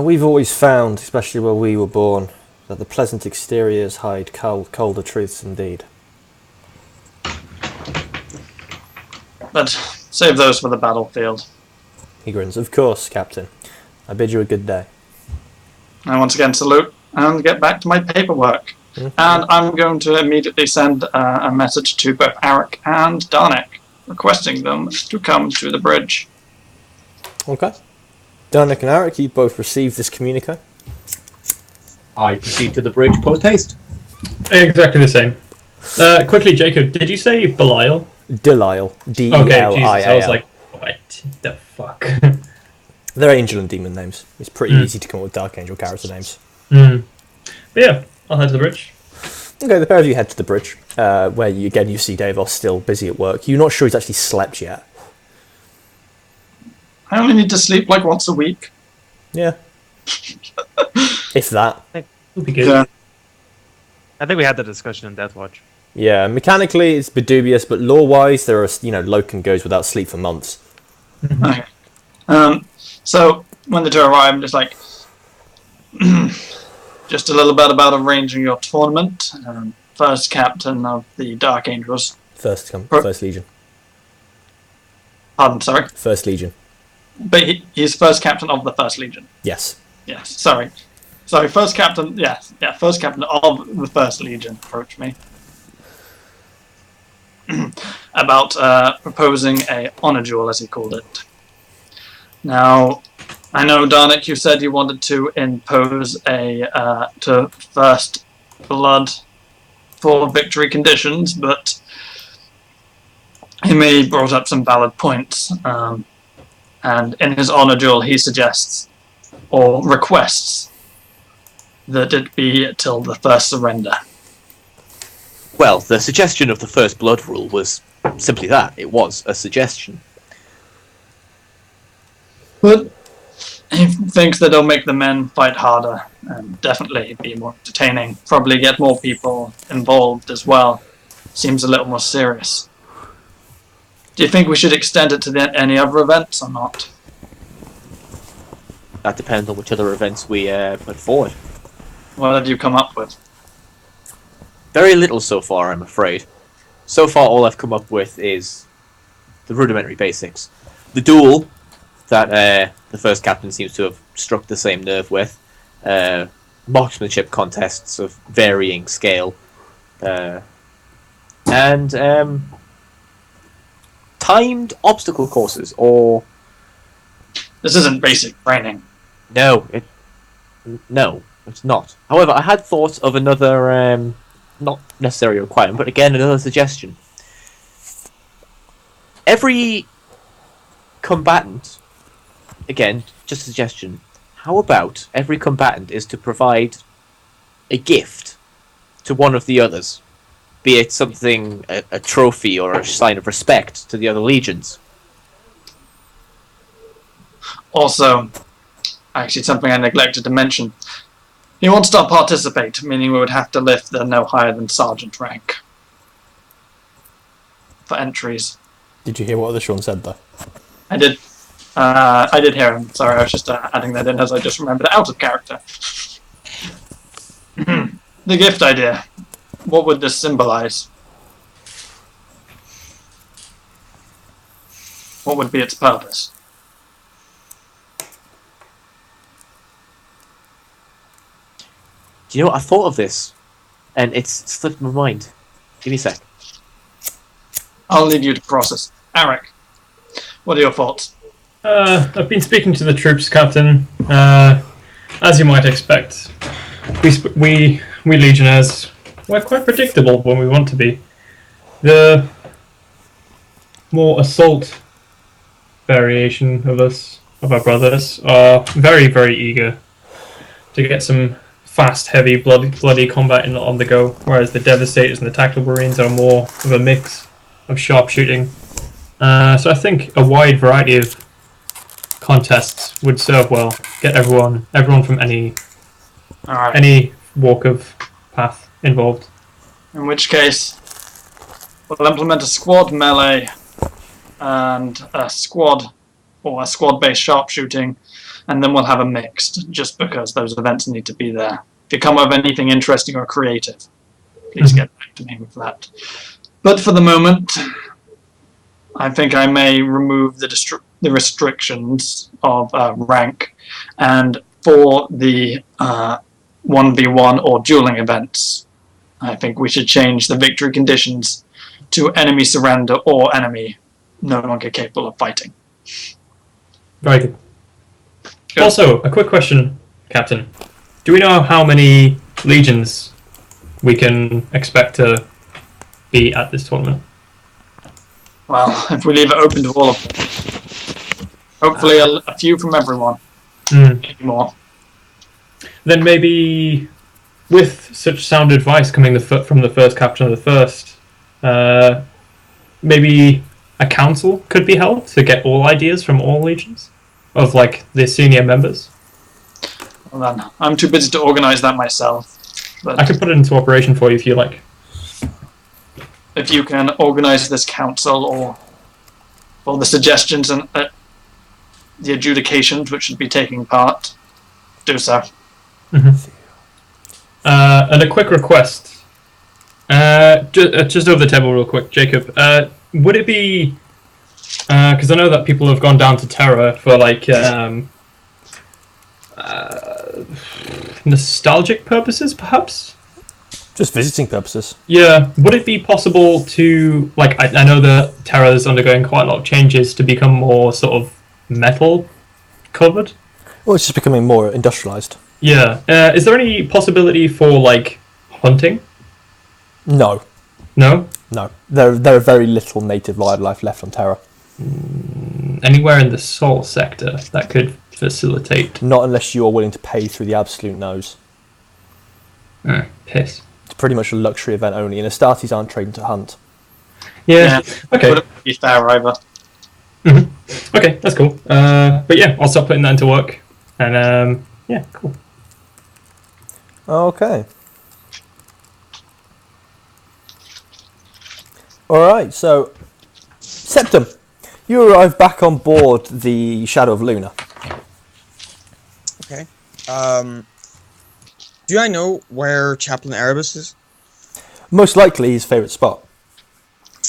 We've always found, especially where we were born, that the pleasant exteriors hide colder truths indeed. But save those for the battlefield. He grins. Of course, Captain. I bid you a good day. I once again salute and get back to my paperwork. Mm-hmm. And I'm going to immediately send a message to both Arik and Darnik, requesting them to come to the bridge. Okay. Darnik and Arik, you both received this communique. I proceed to the bridge post haste. Exactly the same. Quickly, Jacob, did you say Belial? Delisle. D-E-L-I-A-L. Okay, Jesus, I was like, what the fuck? They're angel and demon names. It's pretty easy to come up with Dark Angel character names. But yeah, I'll head to the bridge. Okay, the pair of you head to the bridge, where you see Daevos still busy at work. You're not sure he's actually slept yet. I only need to sleep like once a week. Yeah. If that. It'll be good. Yeah. I think we had that discussion in Deathwatch. Yeah, mechanically it's a bit dubious, but lore-wise, there are, Loken goes without sleep for months. Okay. So when the two arrive, I'm just like, just a little bit about arranging your tournament. First captain of the Dark Angels. First Legion. Pardon, sorry. First Legion. But he's first captain of the First Legion. Yes. Yes, sorry. Sorry, first captain, first captain of the First Legion approached me. About proposing a honor duel, as he called it. Now, I know, Darnik, you said you wanted to impose to first blood for victory conditions, but he may have brought up some valid points. And in his honor duel, he suggests, or requests, that it be till the first surrender. Well, the suggestion of the first blood rule was simply that. It was a suggestion. But he thinks that it'll make the men fight harder and definitely be more entertaining. Probably get more people involved as well. Seems a little more serious. Do you think we should extend it to any other events or not? That depends on which other events we put forward. What have you come up with? Very little so far, I'm afraid. So far, all I've come up with is the rudimentary basics. The duel that the first captain seems to have struck the same nerve with. Marksmanship contests of varying scale. And timed obstacle courses, or... This isn't basic training. No. It's not. However, I had thought of another, not necessarily a requirement, but again, another suggestion. Every combatant, again, just a suggestion, how about every combatant is to provide a gift to one of the others? Be it something, a trophy or a sign of respect to the other legions. Also, actually something I neglected to mention. He wants to participate, meaning we would have to lift the no higher than sergeant rank for entries. Did you hear what other Shaun said, though? I did. I did hear him. Sorry, I was just adding that in as I just remembered it out of character. The gift idea. What would this symbolize? What would be its purpose? Do you know what? I thought of this, and it's slipped my mind. Give me a sec. I'll leave you to process. Arik, what are your thoughts? I've been speaking to the troops, Captain. As you might expect, we Legionnaires, we're quite predictable when we want to be. The more assault variation of us, of our brothers, are very, very eager to get some fast, heavy, bloody combat on the go, whereas the Devastators and the Tactical Marines are more of a mix of sharpshooting. So I think a wide variety of contests would serve well. Get everyone from any walk of path involved. In which case, we'll implement a squad melee and a squad or a squad-based sharpshooting, and then we'll have a mixed, just because those events need to be there. If you come up with anything interesting or creative, please get back to me with that. But for the moment, I think I may remove the restrictions of rank, and for the 1v1 or dueling events, I think we should change the victory conditions to enemy surrender or enemy no longer capable of fighting. Very good. Also, a quick question, Captain. Do we know how many legions we can expect to be at this tournament? Well, if we leave it open to all of them. Hopefully a few from everyone. Maybe more. Then maybe, with such sound advice coming from the first captain of the first, maybe a council could be held to get all ideas from all legions of like the senior members. Well then, I'm too busy to organise that myself. But I could put it into operation for you if you like. if you can organise this council or the suggestions and the adjudications which should be taking part, do so. And a quick request. Just over the table real quick, Jacob. Would it be... Because I know that people have gone down to Terra for like nostalgic purposes, perhaps? Just visiting purposes. Yeah. Would it be possible to... Like, I know that Terra is undergoing quite a lot of changes to become more sort of metal covered. Well, it's just becoming more industrialised. Yeah. Is there any possibility for, like, hunting? No. No? No. There are very little native wildlife left on Terra. Anywhere in the soul sector that could facilitate... Not unless you are willing to pay through the absolute nose. Piss. It's pretty much a luxury event only, and Astartes aren't trained to hunt. Yeah. Okay. Wouldn't be fair either. Okay, that's cool. But yeah, I'll start putting that into work. And yeah, cool. Okay. Alright, so Septum, you arrive back on board the Shadow of Luna. Okay. Do I know where Chaplain Erebus is? Most likely his favourite spot,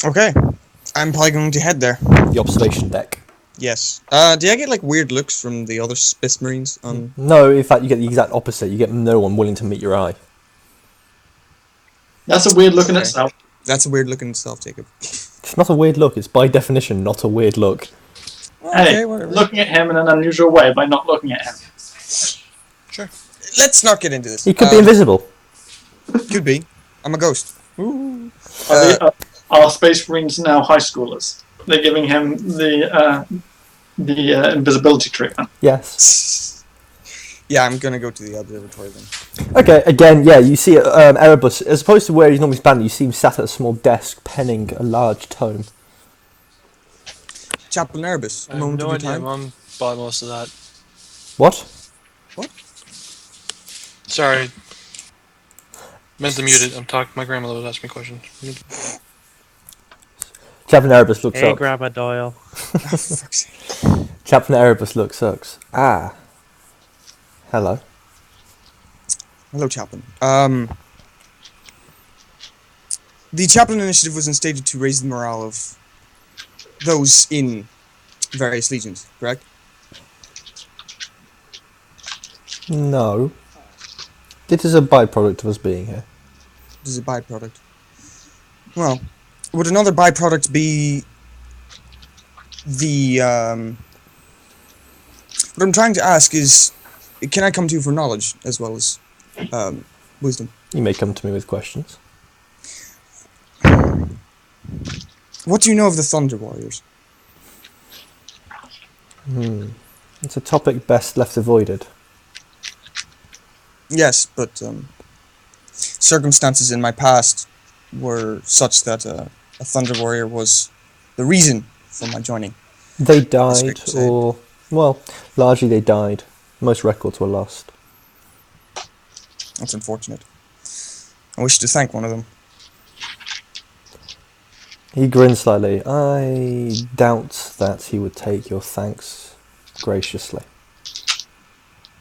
Okay. I'm probably going to head there. the observation deck. Yes. Do I get like weird looks from the other Space Marines? No, in fact you get the exact opposite. You get no one willing to meet your eye. That's a weird look in Okay. itself. That's a weird looking stuff, Jacob. It's not a weird look, it's by definition not a weird look. Hey, whatever. looking at him in an unusual way by not looking at him. Sure. let's not get into this. He could be invisible. Could be. I'm a ghost. Are Space Marines now high schoolers? They're giving him the invisibility treatment. Yes. Yeah, I'm gonna go to the observatory then. Okay, again, yeah, you see Erebus, as opposed to where he's normally standing, you see him sat at a small desk penning a large tome. Chaplain Erebus, I have moment no of your idea. time. Mom bought most of that. What? Sorry. Meant to mute it. I'm talking. My grandmother was asking me questions. Chaplain Erebus looks Hey, up. Grandma Doyle. Fuck's sake. Chaplain Erebus looks up. Ah. Hello. Hello, Chaplain. The Chaplain Initiative was instated to raise the morale of those in various legions, correct? No. It is a byproduct of us being here. This is a byproduct. Well, would another byproduct be the, what I'm trying to ask is, can I come to you for knowledge as well as, wisdom? You may come to me with questions. What do you know of the Thunder Warriors? It's a topic best left avoided. Yes, but, circumstances in my past were such that, a Thunder Warrior was the reason for my joining. They died, Crusade. or... Well, largely they died. Most records were lost. That's unfortunate. I wish to thank one of them. He grinned slightly. I doubt that he would take your thanks graciously.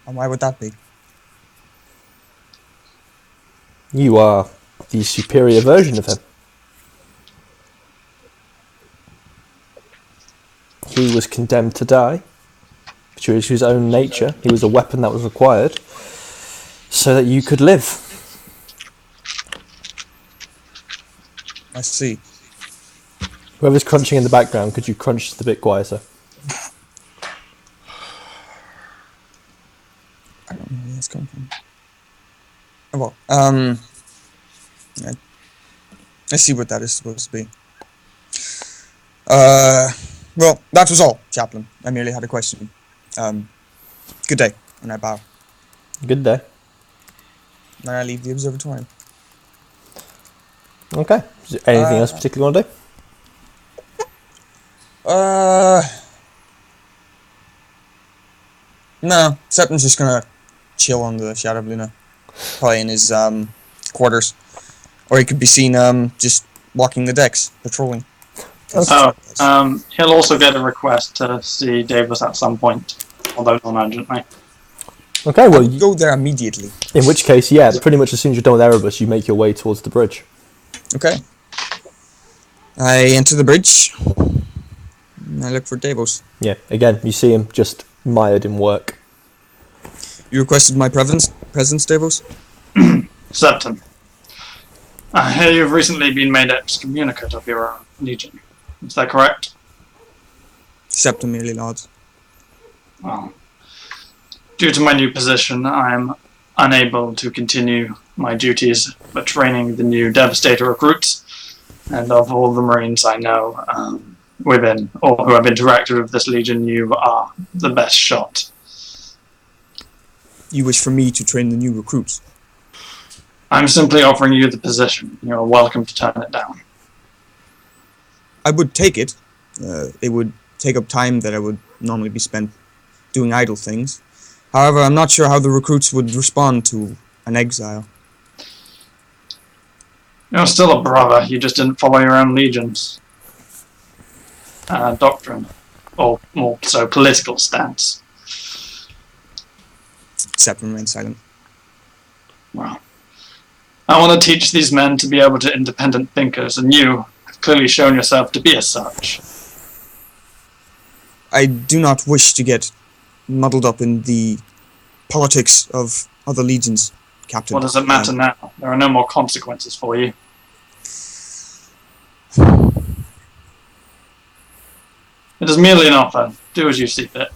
And why would that be? You are the superior version of him. He was condemned to die, due to his own nature. He was a weapon that was required, so that you could live. I see. Whoever's crunching in the background, could you crunch just a bit quieter? I don't know where that's coming from. Oh, well, I see what that is supposed to be. Well, that was all, Chaplain. I merely had a question. Good day, and I bow. Good day. Then I leave the observatory. Okay. Is there anything else particularly you want to do? No, Septum's just gonna chill on the Shadow of Luna. Probably in his, quarters. Or he could be seen, just walking the decks, patrolling. He'll also get a request to see Daevos at some point, although not urgently. Okay, well, I'll go there immediately. in which case, yeah, pretty much as soon as you're done with Erebus, you make your way towards the bridge. Okay. I enter the bridge. And I look for Daevos. Yeah, again, you see him just mired in work. You requested my presence, Daevos? Septum. I hear you've recently been made excommunicate of your own legion. Is that correct? Septum merely nods. Well, due to my new position, I am unable to continue my duties for training the new Devastator recruits, and of all the Marines I know within, or who have interacted with this legion, you are the best shot. You wish for me to train the new recruits? I'm simply offering you the position. You're welcome to turn it down. I would take it. It would take up time that I would normally be spent doing idle things. However, I'm not sure how the recruits would respond to an exile. You're still a brother, you just didn't follow your own legion's doctrine, or more so political stance. Septum remains silent. Well, I want to teach these men to be able to independent thinkers, and you have clearly shown yourself to be as such. I do not wish to get muddled up in the politics of other legions, Captain. What does it matter now? There are no more consequences for you. It is merely an offer. Do as you see fit.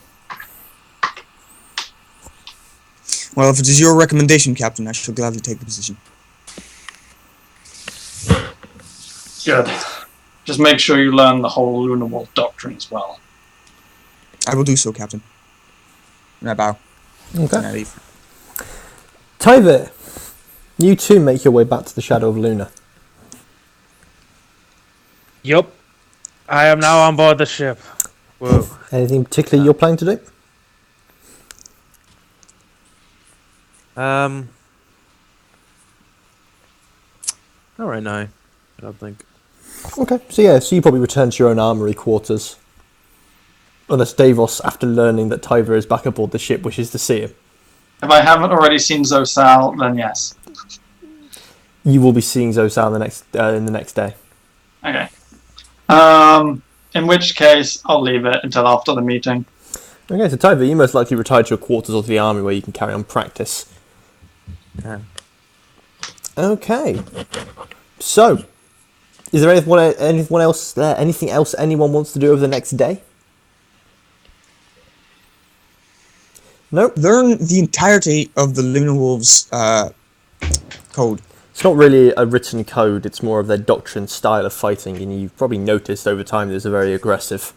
Well, if it is your recommendation, Captain, I shall gladly take the position. Good. Just make sure you learn the whole Lunar Wolf doctrine as well. I will do so, Captain. And I bow. Okay. And I leave. Tyvir, you too make your way back to the Shadow of Luna. Yup. I am now on board the ship. Whoa. Anything particular you're planning to do? Not right now. I don't think. Okay, so you probably return to your own armory quarters. Unless Daevos, after learning that Tyvir is back aboard the ship, wishes to see him. If I haven't already seen Zosal, then yes. You will be seeing Zosal in the next day. Okay. In which case, I'll leave it until after the meeting. Okay, so Tyvir, you most likely retire to your quarters or to the army where you can carry on practice. Yeah. Okay. So, is there anyone else there? Anything else anyone wants to do over the next day? Nope. Learn the entirety of the Lunar Wolves code. It's not really a written code, it's more of their doctrine, style of fighting, and you've probably noticed over time there's a very aggressive.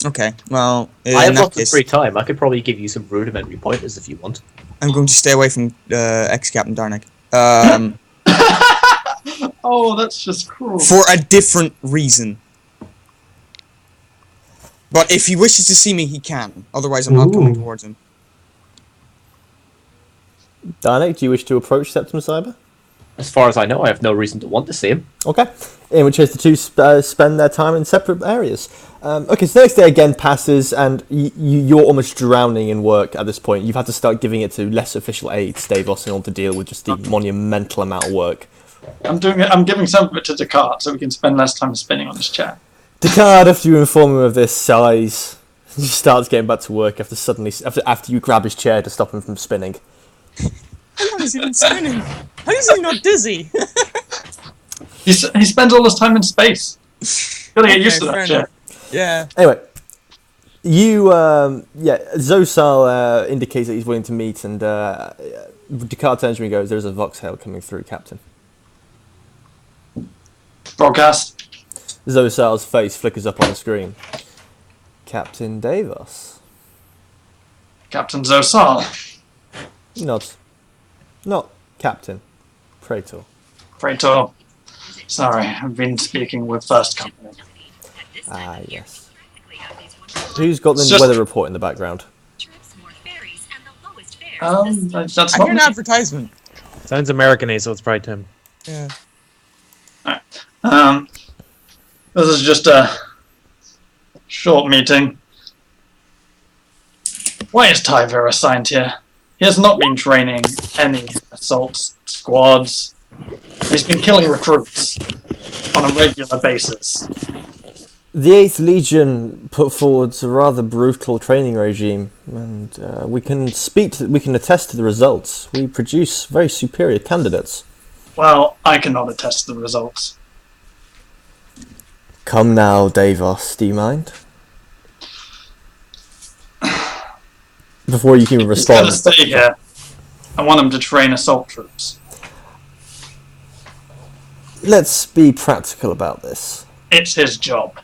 Okay, well, in I have that lots of case, free time. I could probably give you some rudimentary pointers if you want. I'm going to stay away from ex-Captain Darnik. Oh, that's just cruel. For a different reason. But if he wishes to see me, he can. Otherwise, I'm not coming towards him. Darnik, do you wish to approach Septum Cyber? As far as I know, I have no reason to want to see him. Okay. In which case the two spend their time in separate areas. Okay, so the next day again passes, and you're almost drowning in work at this point. You've had to start giving it to less official aides, Daevos, in order to deal with just the monumental amount of work. I'm giving some of it to Descartes so we can spend less time spinning on this chair. Descartes, after you inform him of this, sighs. He starts getting back to work after you grab his chair to stop him from spinning. How long has he been spinning? How is he not dizzy? He spends all his time in space. Gotta get used to that chair. Yeah. Anyway, Zosal indicates that he's willing to meet, and Descartes turns to me and goes, "There's a Voxhail coming through, Captain." Broadcast. Zosal's face flickers up on the screen. Captain Daevos. Captain Zosal. Not Captain. Praetor. Praetor. Sorry, I've been speaking with First Company. Ah, yes. Who's got the Just- weather report in the background? That's I not hear an me. advertisement. Sounds American-y, so it's probably Tim. Yeah. This is just a short meeting. Why is Tyvir assigned here? He has not been training any assault squads. He's been killing recruits on a regular basis. The 8th Legion put forward a rather brutal training regime, and we can attest to the results. We produce very superior candidates. Well, I cannot attest to the results. Come now, Daevos, do you mind? Before you can He's respond. gonna stay here. I want him to train assault troops. Let's be practical about this. It's his job.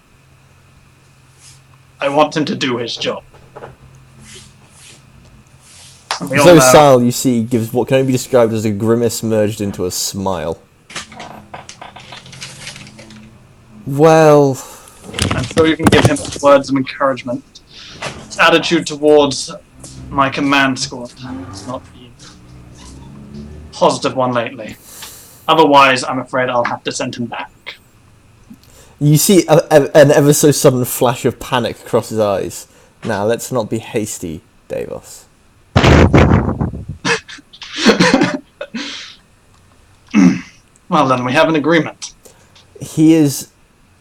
I want him to do his job. And we all know- Zosal, you see, gives what can only be described as a grimace merged into a smile. Well, I'm sure you can give him words of encouragement. His attitude towards my command squad has not been a positive one lately. Otherwise, I'm afraid I'll have to send him back. you see an ever so sudden flash of panic across his eyes. Now, let's not be hasty, Daevos. Well then, we have an agreement. He is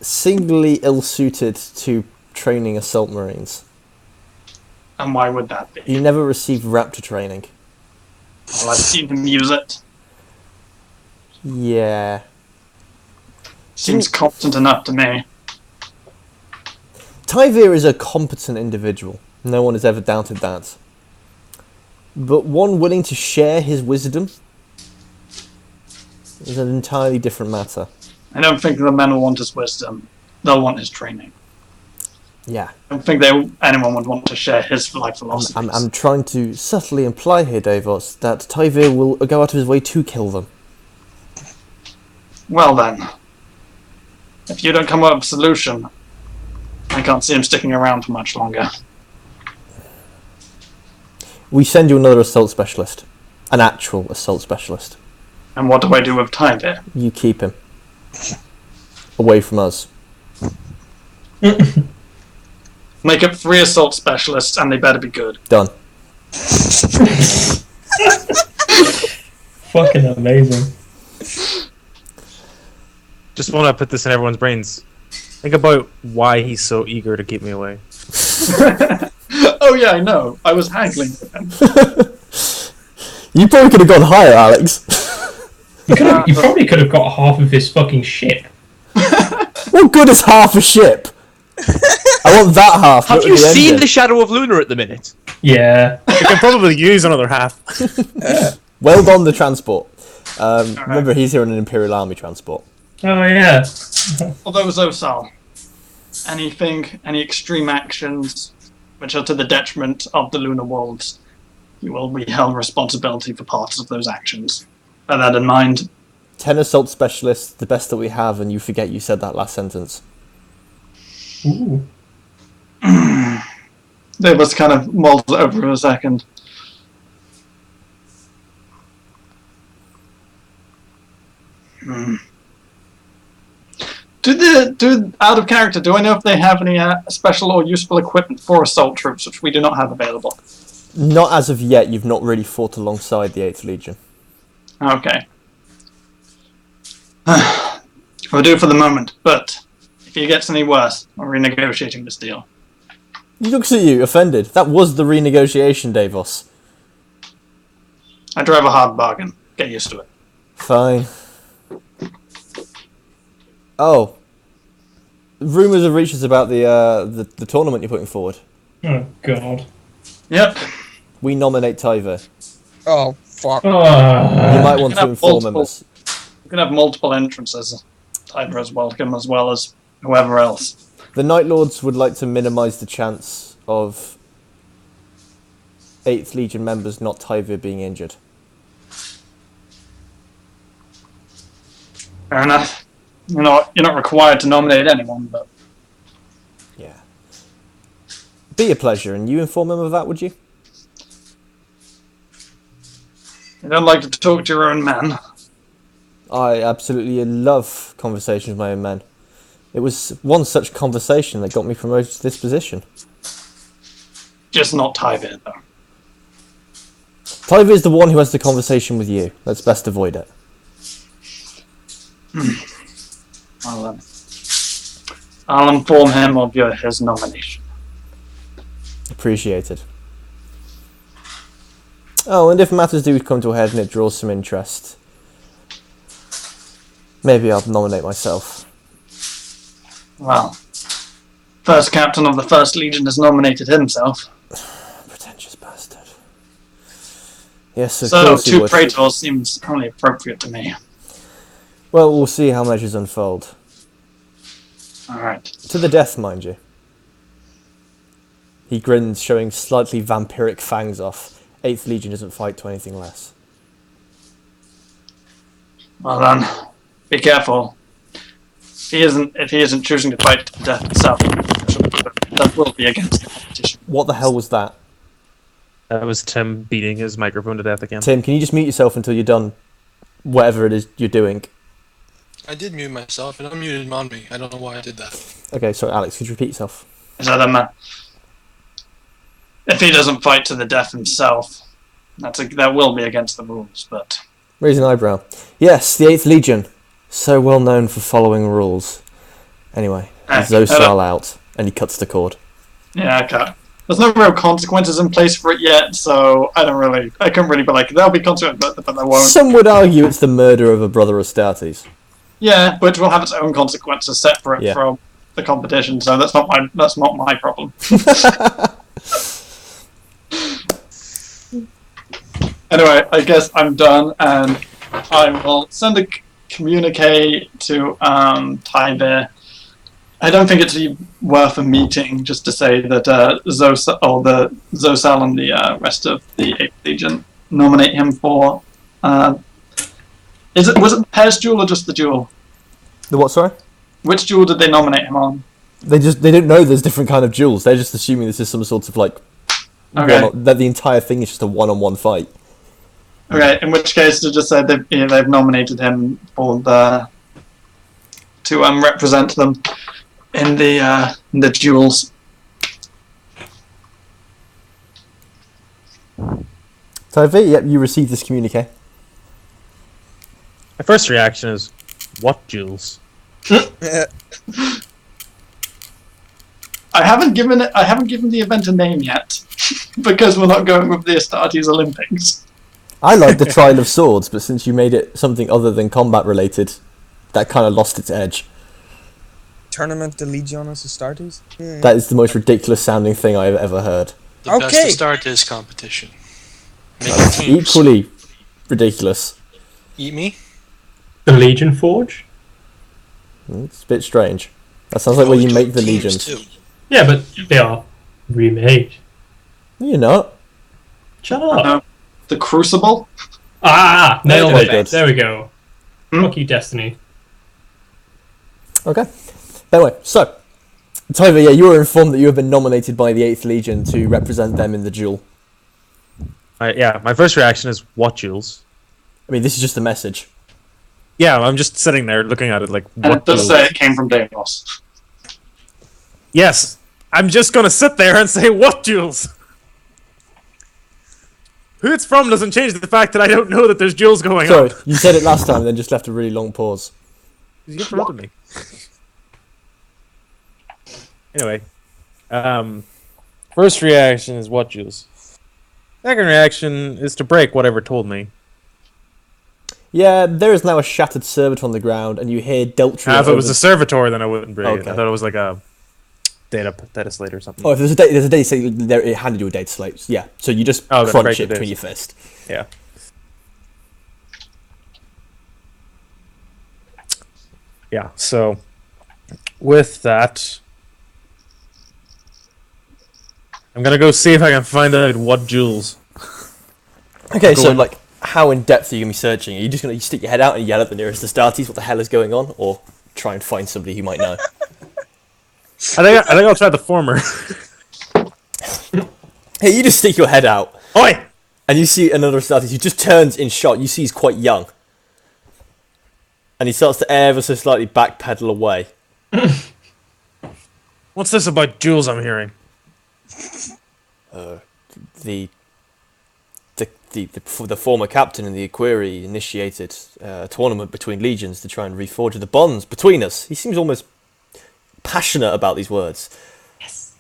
singularly ill-suited to training assault marines. And why would that be? He never received Raptor training. Well, I've seen him use it. Yeah. Seems competent enough to me. Tyvir is a competent individual. No one has ever doubted that. But one willing to share his wisdom is an entirely different matter. I don't think the men will want his wisdom. They'll want his training. Yeah. I don't think anyone would want to share his life philosophies. I'm trying to subtly imply here, Daevos, that Tyvir will go out of his way to kill them. Well then, if you don't come up with a solution, I can't see him sticking around for much longer. We send you another assault specialist. An actual assault specialist. And what do I do with Tyvir? You keep him. Away from us. Make up 3 assault specialists, and they better be good. Done. Fucking amazing. Just want to put this in everyone's brains. Think about why he's so eager to keep me away. Oh yeah, I know. I was haggling with him. You probably could have gone higher, Alex. You probably could have got half of his fucking ship. What good is half a ship? I want that half. Have you the seen engine. the Shadow of Luna at the minute? Yeah. You can probably use another half. Well done, the transport. Remember, he's here on an Imperial Army transport. Oh yeah. Although Zosal, any extreme actions which are to the detriment of the Lunar Wolves, you will be held responsibility for parts of those actions. Bear that in mind. 10 assault specialists, the best that we have, and you forget you said that last sentence. Ooh. They was kind of mulled it over for a second. Out of character, do I know if they have any special or useful equipment for assault troops, which we do not have available? Not as of yet. You've not really fought alongside the 8th Legion. Okay. We'll do it for the moment, but if it gets any worse, we're renegotiating this deal. He looks at you, offended. That was the renegotiation, Daevos. I drive a hard bargain. Get used to it. Fine. Oh. Rumours have reached us about the tournament you're putting forward. Oh god. Yep. We nominate Tyvir. Oh, fuck. You Ah. might want to have inform multiple- members. We can have multiple entrances. Tyvir is welcome as well as whoever else. The Night Lords would like to minimise the chance of 8th Legion members, not Tyvir, being injured. Fair enough. You're not required to nominate anyone, but Yeah. Be a pleasure, and you inform them of that, would you? you don't like to talk to your own men. I absolutely love conversations with my own men. It was one such conversation that got me promoted to this position. Just not Tyvir, though. Tyvir is the one who has the conversation with you. Let's best avoid it. I'll inform him of his nomination. Appreciated. Oh, and if matters do come to a head and it draws some interest, maybe I'll nominate myself. Well, first captain of the First Legion has nominated himself. Pretentious bastard. Yes, of So, course he 2 would. praetors seems only appropriate to me. Well, we'll see how measures unfold. Alright. To the death, mind you. He grins, showing slightly vampiric fangs off. 8th Legion doesn't fight to anything less. Well then, be careful. If he isn't choosing to fight to the death himself, that will be against the competition. What the hell was that? That was Tim beating his microphone to death again. Tim, can you just mute yourself until you're done whatever it is you're doing? I did mute myself, and unmuted him on me. I don't know why I did that. Okay, sorry, Alex, could you repeat yourself? Is that if he doesn't fight to the death himself, that will be against the rules, but... Raise an eyebrow. Yes, the 8th Legion. So well known for following rules. Anyway, Zosal out, and he cuts the cord. Yeah, okay. There's no real consequences in place for it yet, so I couldn't really be like, there'll be consequences, but there won't. Some would argue it's the murder of a brother of Astartes. Yeah, which will have its own consequences separate Yeah. from the competition, so that's not my problem. Anyway, I guess I'm done, and I will send a communique to Tyvir. I don't think it's worth a meeting just to say that Zosal and the rest of the 8th Legion nominate him for. Was it Pear's duel or just the duel? The what? Sorry. Which duel did they nominate him on? They don't know there's different kind of duels. They're just assuming this is some sort of like that the entire thing is just a one-on-one fight. Okay, in which case to just say they've nominated him for to represent them in the duels. Tyvir, yep, you received this communique. My first reaction is, what jewels? I haven't given the event a name yet because we're not going with the Astartes Olympics. I like the Trial of Swords, but since you made it something other than combat related, that kind of lost its edge. Tournament de Legionis Astartes? That is the most ridiculous sounding thing I've ever heard. The best Astartes competition. Make teams. Equally ridiculous. Eat me? The Legion Forge? It's a bit strange. That sounds like where you make the legions. Too. Yeah, but they are remade. No, you're not. Shut up. No. The Crucible? Nailed Very it. good. There we go. Fuck you, Destiny. Okay. Anyway, so Tyvir, yeah, you were informed that you have been nominated by the 8th Legion to represent them in the duel. My first reaction is, what jewels? I mean, this is just a message. Yeah, I'm just sitting there looking at it like, And what it does jewels? say it came from Daevos. Yes, I'm just gonna sit there and say, what jewels? Who it's from doesn't change the fact that I don't know that there's jewels going Sorry, on. you said it last time, then just left a really long pause. You interrupted me. Anyway, first reaction is what jewels? Second reaction is to break whatever told me. Yeah, there is now a shattered servitor on the ground, and you hear Deltry. If it was a servitor, then I wouldn't break it. Okay. I thought it was like a data slate or something. Oh, if there's a data slate, it handed you a data slate. Yeah, so you just then crunch break it the between disc. your fist. Yeah. Yeah, so with that, I'm gonna go see if I can find out what jewels. Okay, Go so on. like, how in depth are you gonna be searching? Are you just gonna stick your head out and yell at the nearest Astartes what the hell is going on, or try and find somebody who might know? I think I'll try the former. Hey, you just stick your head out, Oi! and you see another Astartes who just turns in shot. You see he's quite young, and he starts to ever so slightly backpedal away. What's this about jewels I'm hearing? The former captain in the Equerry initiated a tournament between legions to try and reforge the bonds between us. He seems almost passionate about these words. Yes.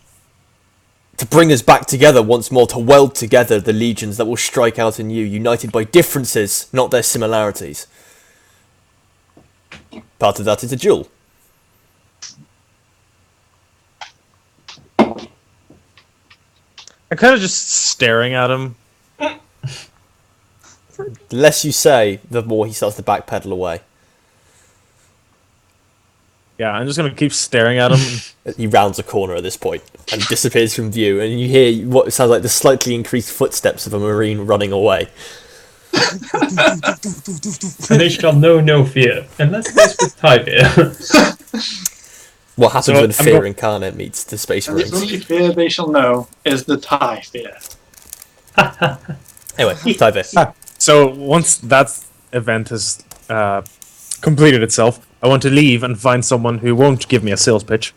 To bring us back together once more, to weld together the legions that will strike out anew, united by differences, not their similarities. Part of that is a duel. I'm kind of just staring at him. The less you say, the more he starts to backpedal away. Yeah, I'm just gonna keep staring at him. He rounds a corner at this point and disappears from view, and you hear what sounds like the slightly increased footsteps of a marine running away. And they shall know no fear, unless this was Tyvir. What happens So, when fear incarnate meets the space And the marines? only fear they shall know is the Tie fear. Anyway, Tyvir. So once that event has completed itself, I want to leave and find someone who won't give me a sales pitch.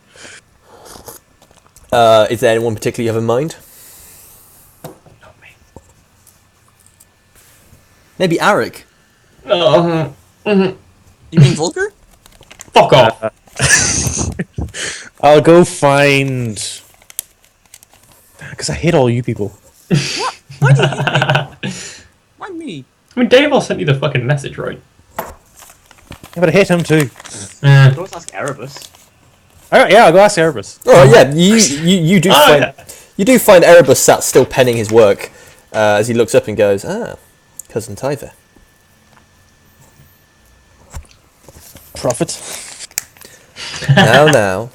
Is there anyone particularly you have in mind? Maybe Arik. You mean Vulgar? Fuck off. I'll go find... Because I hate all you people. Why do you hate me? Why me? I mean, Daevos sent you the fucking message, right? Yeah, but I hate him too. Don't ask Erebus. Yeah, I'll go ask Erebus. Oh yeah, you do find yeah. you do find Erebus sat still penning his work as he looks up and goes, Cousin Tyvir. Prophet. Now,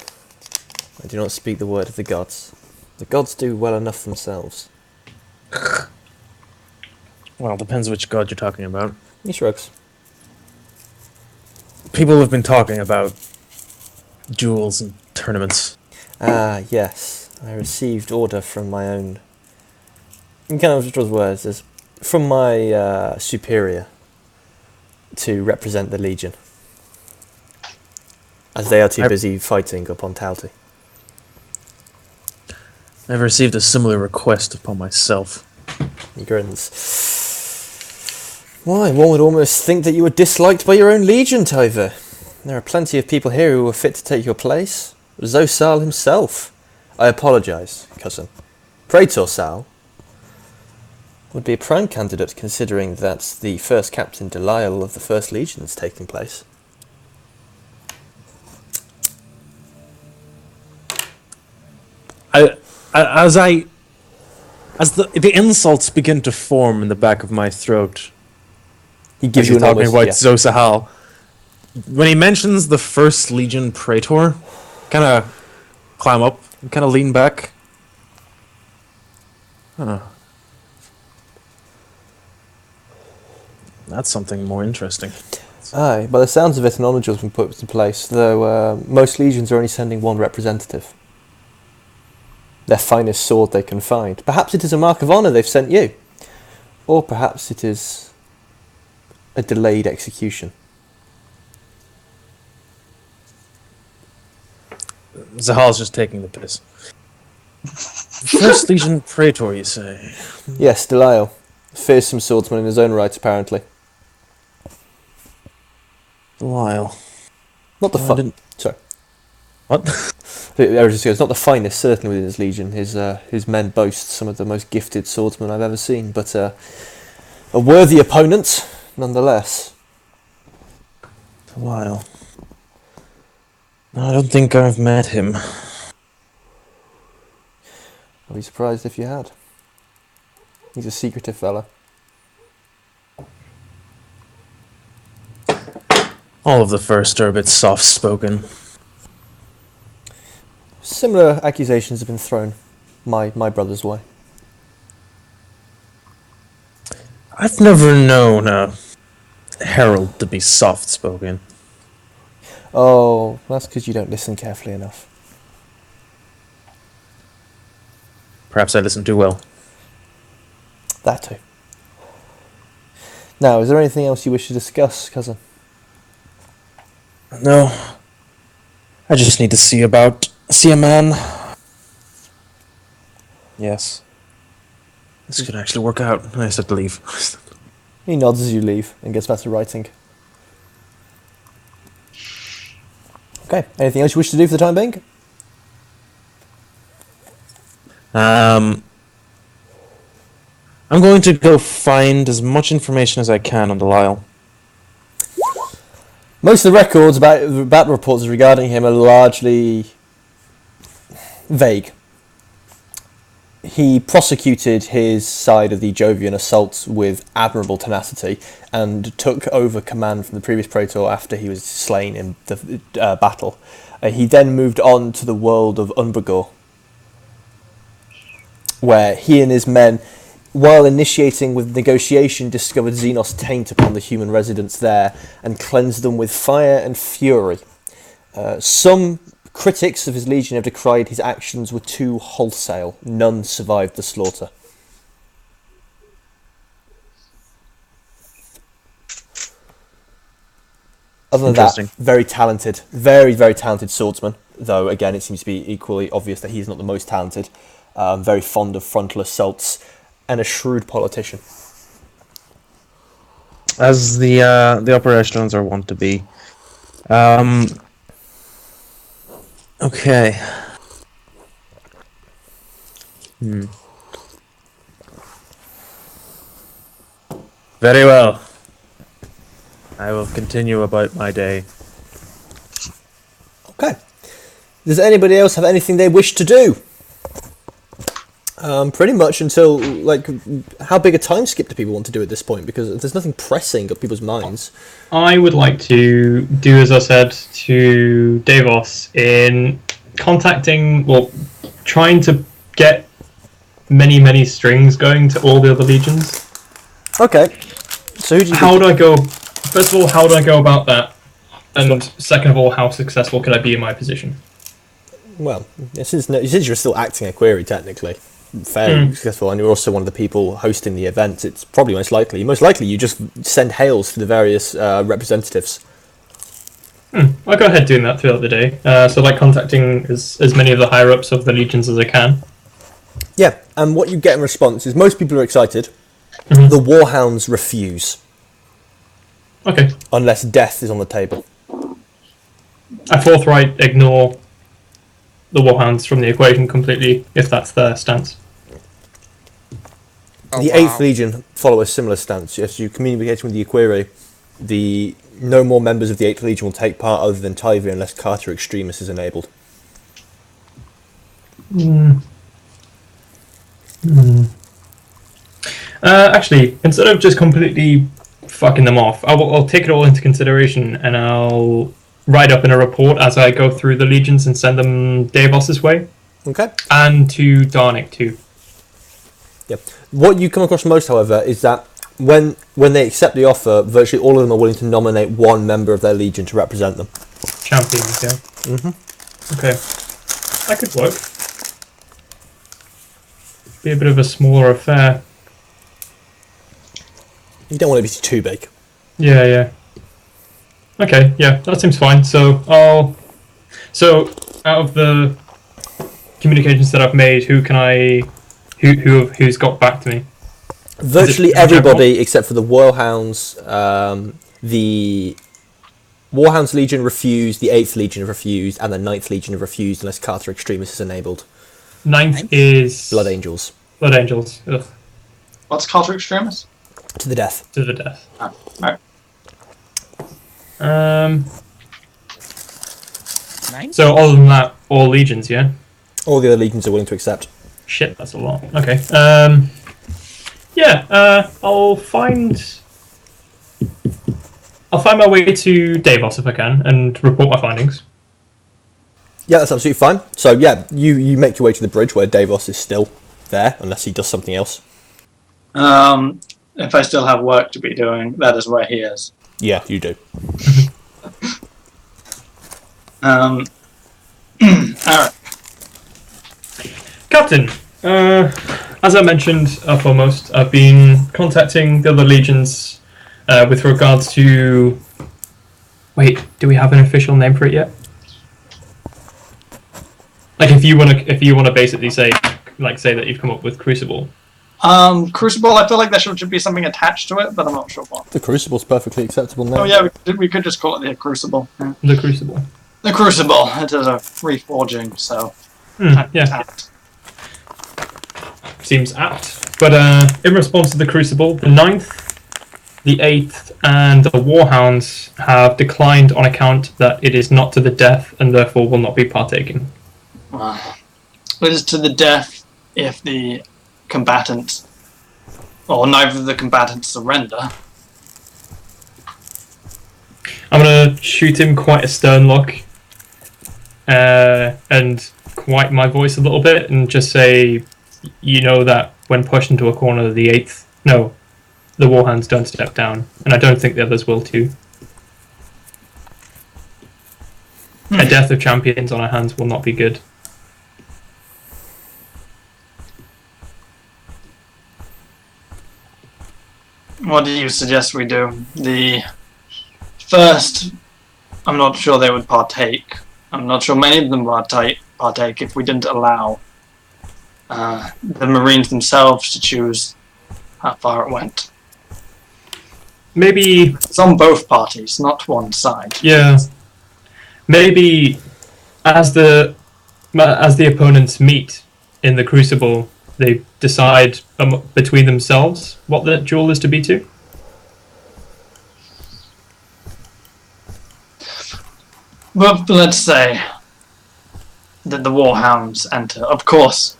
I do not speak the word of the gods. The gods do well enough themselves. Well, depends which god you're talking about. He shrugs. People have been talking about duels and tournaments. Ah, yes. I received order from my own... In kind of just words, as from my superior to represent the Legion, as they are too busy fighting upon Tauti. I've received a similar request upon myself. He grins. Why, one would almost think that you were disliked by your own Legion, Tyvir. There are plenty of people here who are fit to take your place. Zosal himself. I apologise, cousin. Praetor Sal would be a prime candidate, considering that the first Captain Delisle of the First Legion is taking place. As the insults begin to form in the back of my throat, He gives as you he's an talking almost, about Zosahal, when he mentions the First Legion Praetor, kind of climb up and kind of lean back. Huh. That's something more interesting. Aye, by the sounds of it, an honour has been put into place, though most legions are only sending one representative. Their finest sword they can find. Perhaps it is a mark of honour they've sent you. Or perhaps it is a delayed execution. Zahal's just taking the piss. First Legion Praetor, you say? Yes, Delisle. Fearsome swordsman in his own right, apparently. Lyle. Not the I didn't... Sorry. What? It's not the finest, certainly, within his legion. His men boast some of the most gifted swordsmen I've ever seen, but a worthy opponent, nonetheless. Lyle. I don't think I've met him. I'd be surprised if you had. He's a secretive fella. All of the first are a bit soft-spoken. Similar accusations have been thrown my brother's way. I've never known a herald to be soft-spoken. Oh, that's because you don't listen carefully enough. Perhaps I listen too well. That too. Now, is there anything else you wish to discuss, cousin? No. I just need to see a man. Yes. This could actually work out. I just have to leave. He nods as you leave and gets back to writing. Okay, anything else you wish to do for the time being? I'm going to go find as much information as I can on Delisle. Most of the records about battle reports regarding him are largely vague. He prosecuted his side of the Jovian assault with admirable tenacity and took over command from the previous Praetor after he was slain in the battle. He then moved on to the world of Unbragor, where he and his men, while initiating with negotiation, discovered Xenos taint upon the human residents there and cleansed them with fire and fury. Some critics of his legion have decried his actions were too wholesale. None survived the slaughter. Other than that, very talented, very, very talented swordsman. Though, again, it seems to be equally obvious that he's not the most talented. Very fond of frontal assaults, and a shrewd politician. As the upper echelons are wont to be. Okay. Very well. I will continue about my day. Okay. Does anybody else have anything they wish to do? Pretty much until, like, how big a time skip do people want to do at this point? Because there's nothing pressing on people's minds. I would like to do as I said to Daevos in trying to get many strings going to all the other legions. Okay. So how do I go? First of all, how do I go about that? And second of all, how successful can I be in my position? Well, since you're still acting Equerry, technically, fairly successful, and you're also one of the people hosting the event, it's probably most likely you just send hails to the various representatives. I'll go ahead doing that throughout the day. So like contacting as many of the higher ups of the legions as I can. Yeah, and what you get in response is most people are excited. The Warhounds refuse. Okay. Unless death is on the table. I forthright ignore the Warhounds from the equation completely, if that's their stance. The 8th Legion follow a similar stance. Yes, you communicate with the Equerry. No more members of the 8th Legion will take part other than Tyvir unless Carter Extremis is enabled. Actually, instead of just completely fucking them off, I'll take it all into consideration and I'll write up in a report as I go through the legions and send them Daevos' way. Okay. And to Darnik too. Yep. What you come across most, however, is that when they accept the offer, virtually all of them are willing to nominate one member of their legion to represent them. Champions, yeah. Okay. That could work. Be a bit of a smaller affair. You don't want it to be too big. Yeah. Okay, yeah, that seems fine. So out of the communications that I've made, who's got back to me? Virtually everybody except for the Warhounds. The Warhounds Legion refused, the 8th Legion have refused, and the 9th Legion have refused unless Carter Extremis is enabled. 9th is Blood Angels. Blood Angels. Ugh. What's Carter Extremis? To the death. To the death. Oh, right. So other than that, all legions, yeah? All the other legions are willing to accept. Shit, that's a lot. Okay. I'll find my way to Daevos if I can and report my findings. Yeah, that's absolutely fine. So yeah, you make your way to the bridge where Daevos is still there, unless he does something else. If I still have work to be doing, that is where he is. Yeah, you do. Arik. Captain, as I mentioned foremost, I've been contacting the other legions with regards to... Wait, do we have an official name for it yet? Like, if you wanna basically say that you've come up with Crucible. Crucible, I feel like there should be something attached to it, but I'm not sure what. The Crucible's perfectly acceptable now. Oh yeah, we could just call it the Crucible. Yeah. The Crucible. The Crucible. It is a reforging, so... Yeah. Seems apt. But in response to the Crucible, the 9th, the 8th, and the Warhounds have declined on account that it is not to the death and therefore will not be partaking. It is to the death if the combatants, or neither of the combatants surrender. I'm gonna shoot him quite a stern look, and quiet my voice a little bit, and just say, you know that when pushed into a corner, the Warhounds don't step down, and I don't think the others will too. A death of champions on our hands will not be good. What do you suggest we do? The first, I'm not sure they would partake. I'm not sure many of them would partake if we didn't allow the Marines themselves to choose how far it went. Maybe it's on both parties, not one side. Yeah. Maybe as the opponents meet in the Crucible, they decide between themselves what the duel is to be to. Well, let's say that the Warhounds enter. Of course,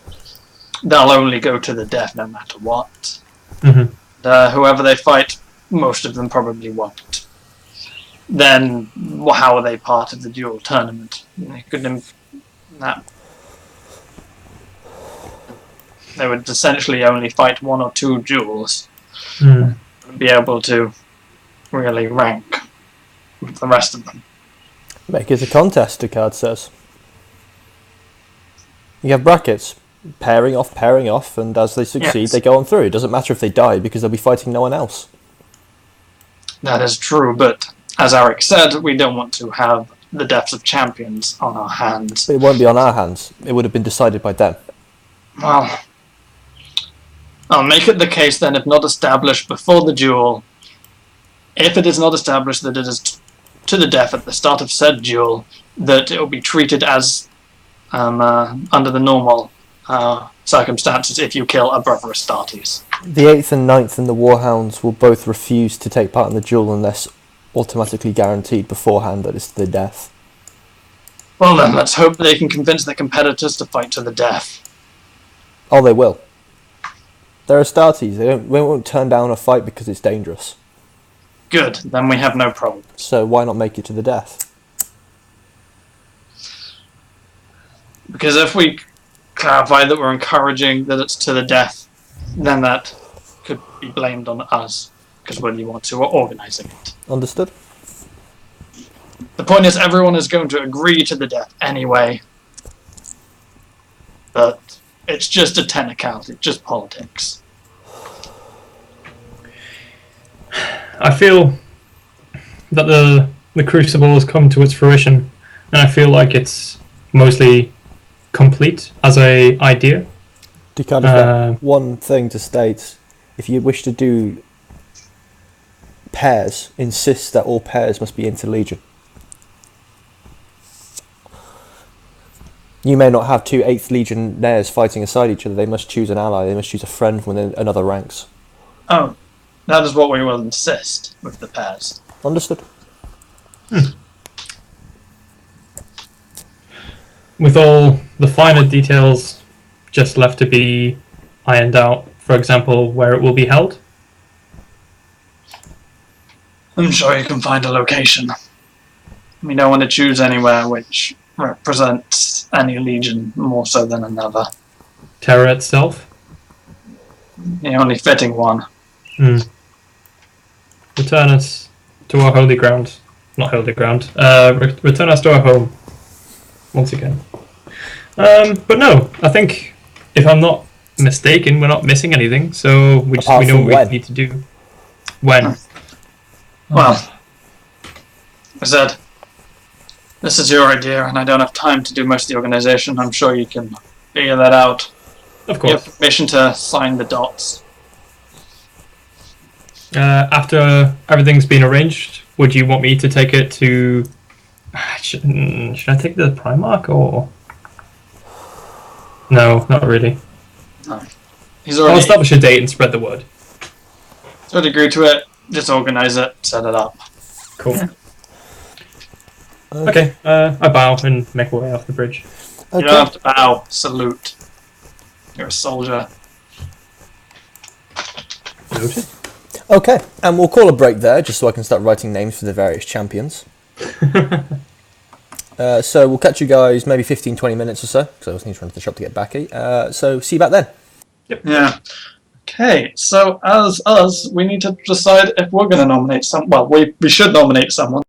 they'll only go to the death no matter what. Mhm. Whoever they fight, most of them probably won't. Then, how are they part of the duel tournament? They would essentially only fight 1 or 2 duels. Mm. Be able to really rank with the rest of them. Make it a contest, the card says. You have brackets. Pairing off, and as they succeed, Yes. they go on through. It doesn't matter if they die, because they'll be fighting no one else. That is true, but as Arik said, we don't want to have the deaths of champions on our hands. But it won't be on our hands. It would have been decided by them. Well, I'll make it the case then, if not established before the duel, if it is not established that it is to the death at the start of said duel, that it will be treated as under the normal circumstances if you kill a brother Astartes. The 8th and 9th and the Warhounds will both refuse to take part in the duel unless automatically guaranteed beforehand that it's to the death. Well then, let's hope they can convince their competitors to fight to the death. Oh, they will. They're Astartes. They won't turn down a fight because it's dangerous. Good, then we have no problem. So why not make it to the death? Because if we clarify that we're encouraging that it's to the death, then that could be blamed on us, because we're the ones who are organising it. Understood? The point is, everyone is going to agree to the death anyway. But it's just a technicality, it's just politics. I feel that the Crucible has come to its fruition, and I feel like it's mostly complete as a idea. To kind of one thing to state, if you wish to do pairs, insist that all pairs must be interlegion. You may not have 2 8th Legionnaires fighting aside each other. They must choose an ally. They must choose a friend from within another ranks. Oh, that is what we will insist with the pairs. Understood. With all the finer details just left to be ironed out, for example, where it will be held. I'm sure you can find a location. We don't want to choose anywhere which represents any legion more so than another. Terra itself. The only fitting one. Return us to our holy ground. Not holy ground. Return us to our home. Once again. But no, I think, if I'm not mistaken, we're not missing anything, so we Apart know from what we need to do. When? Well, I said, this is your idea, and I don't have time to do most of the organisation. I'm sure you can figure that out. Of You have course. permission to sign the dots. After everything's been arranged, would you want me to take it to... Should I take it to the Primarch, or... No, not really. He's I'll already, establish a date and spread the word. he's already agreed to it. Just organise it, set it up. Cool. Okay, I bow and make my way off the bridge. You don't have to bow, salute. You're a soldier. Noted. Okay, and we'll call a break there, just so I can start writing names for the various champions. So we'll catch you guys maybe 15-20 minutes or so, because I was need to run to the shop to get back. So see you back then. Yeah. Okay, so as us, we need to decide if we're going to nominate some. Well, we should nominate someone.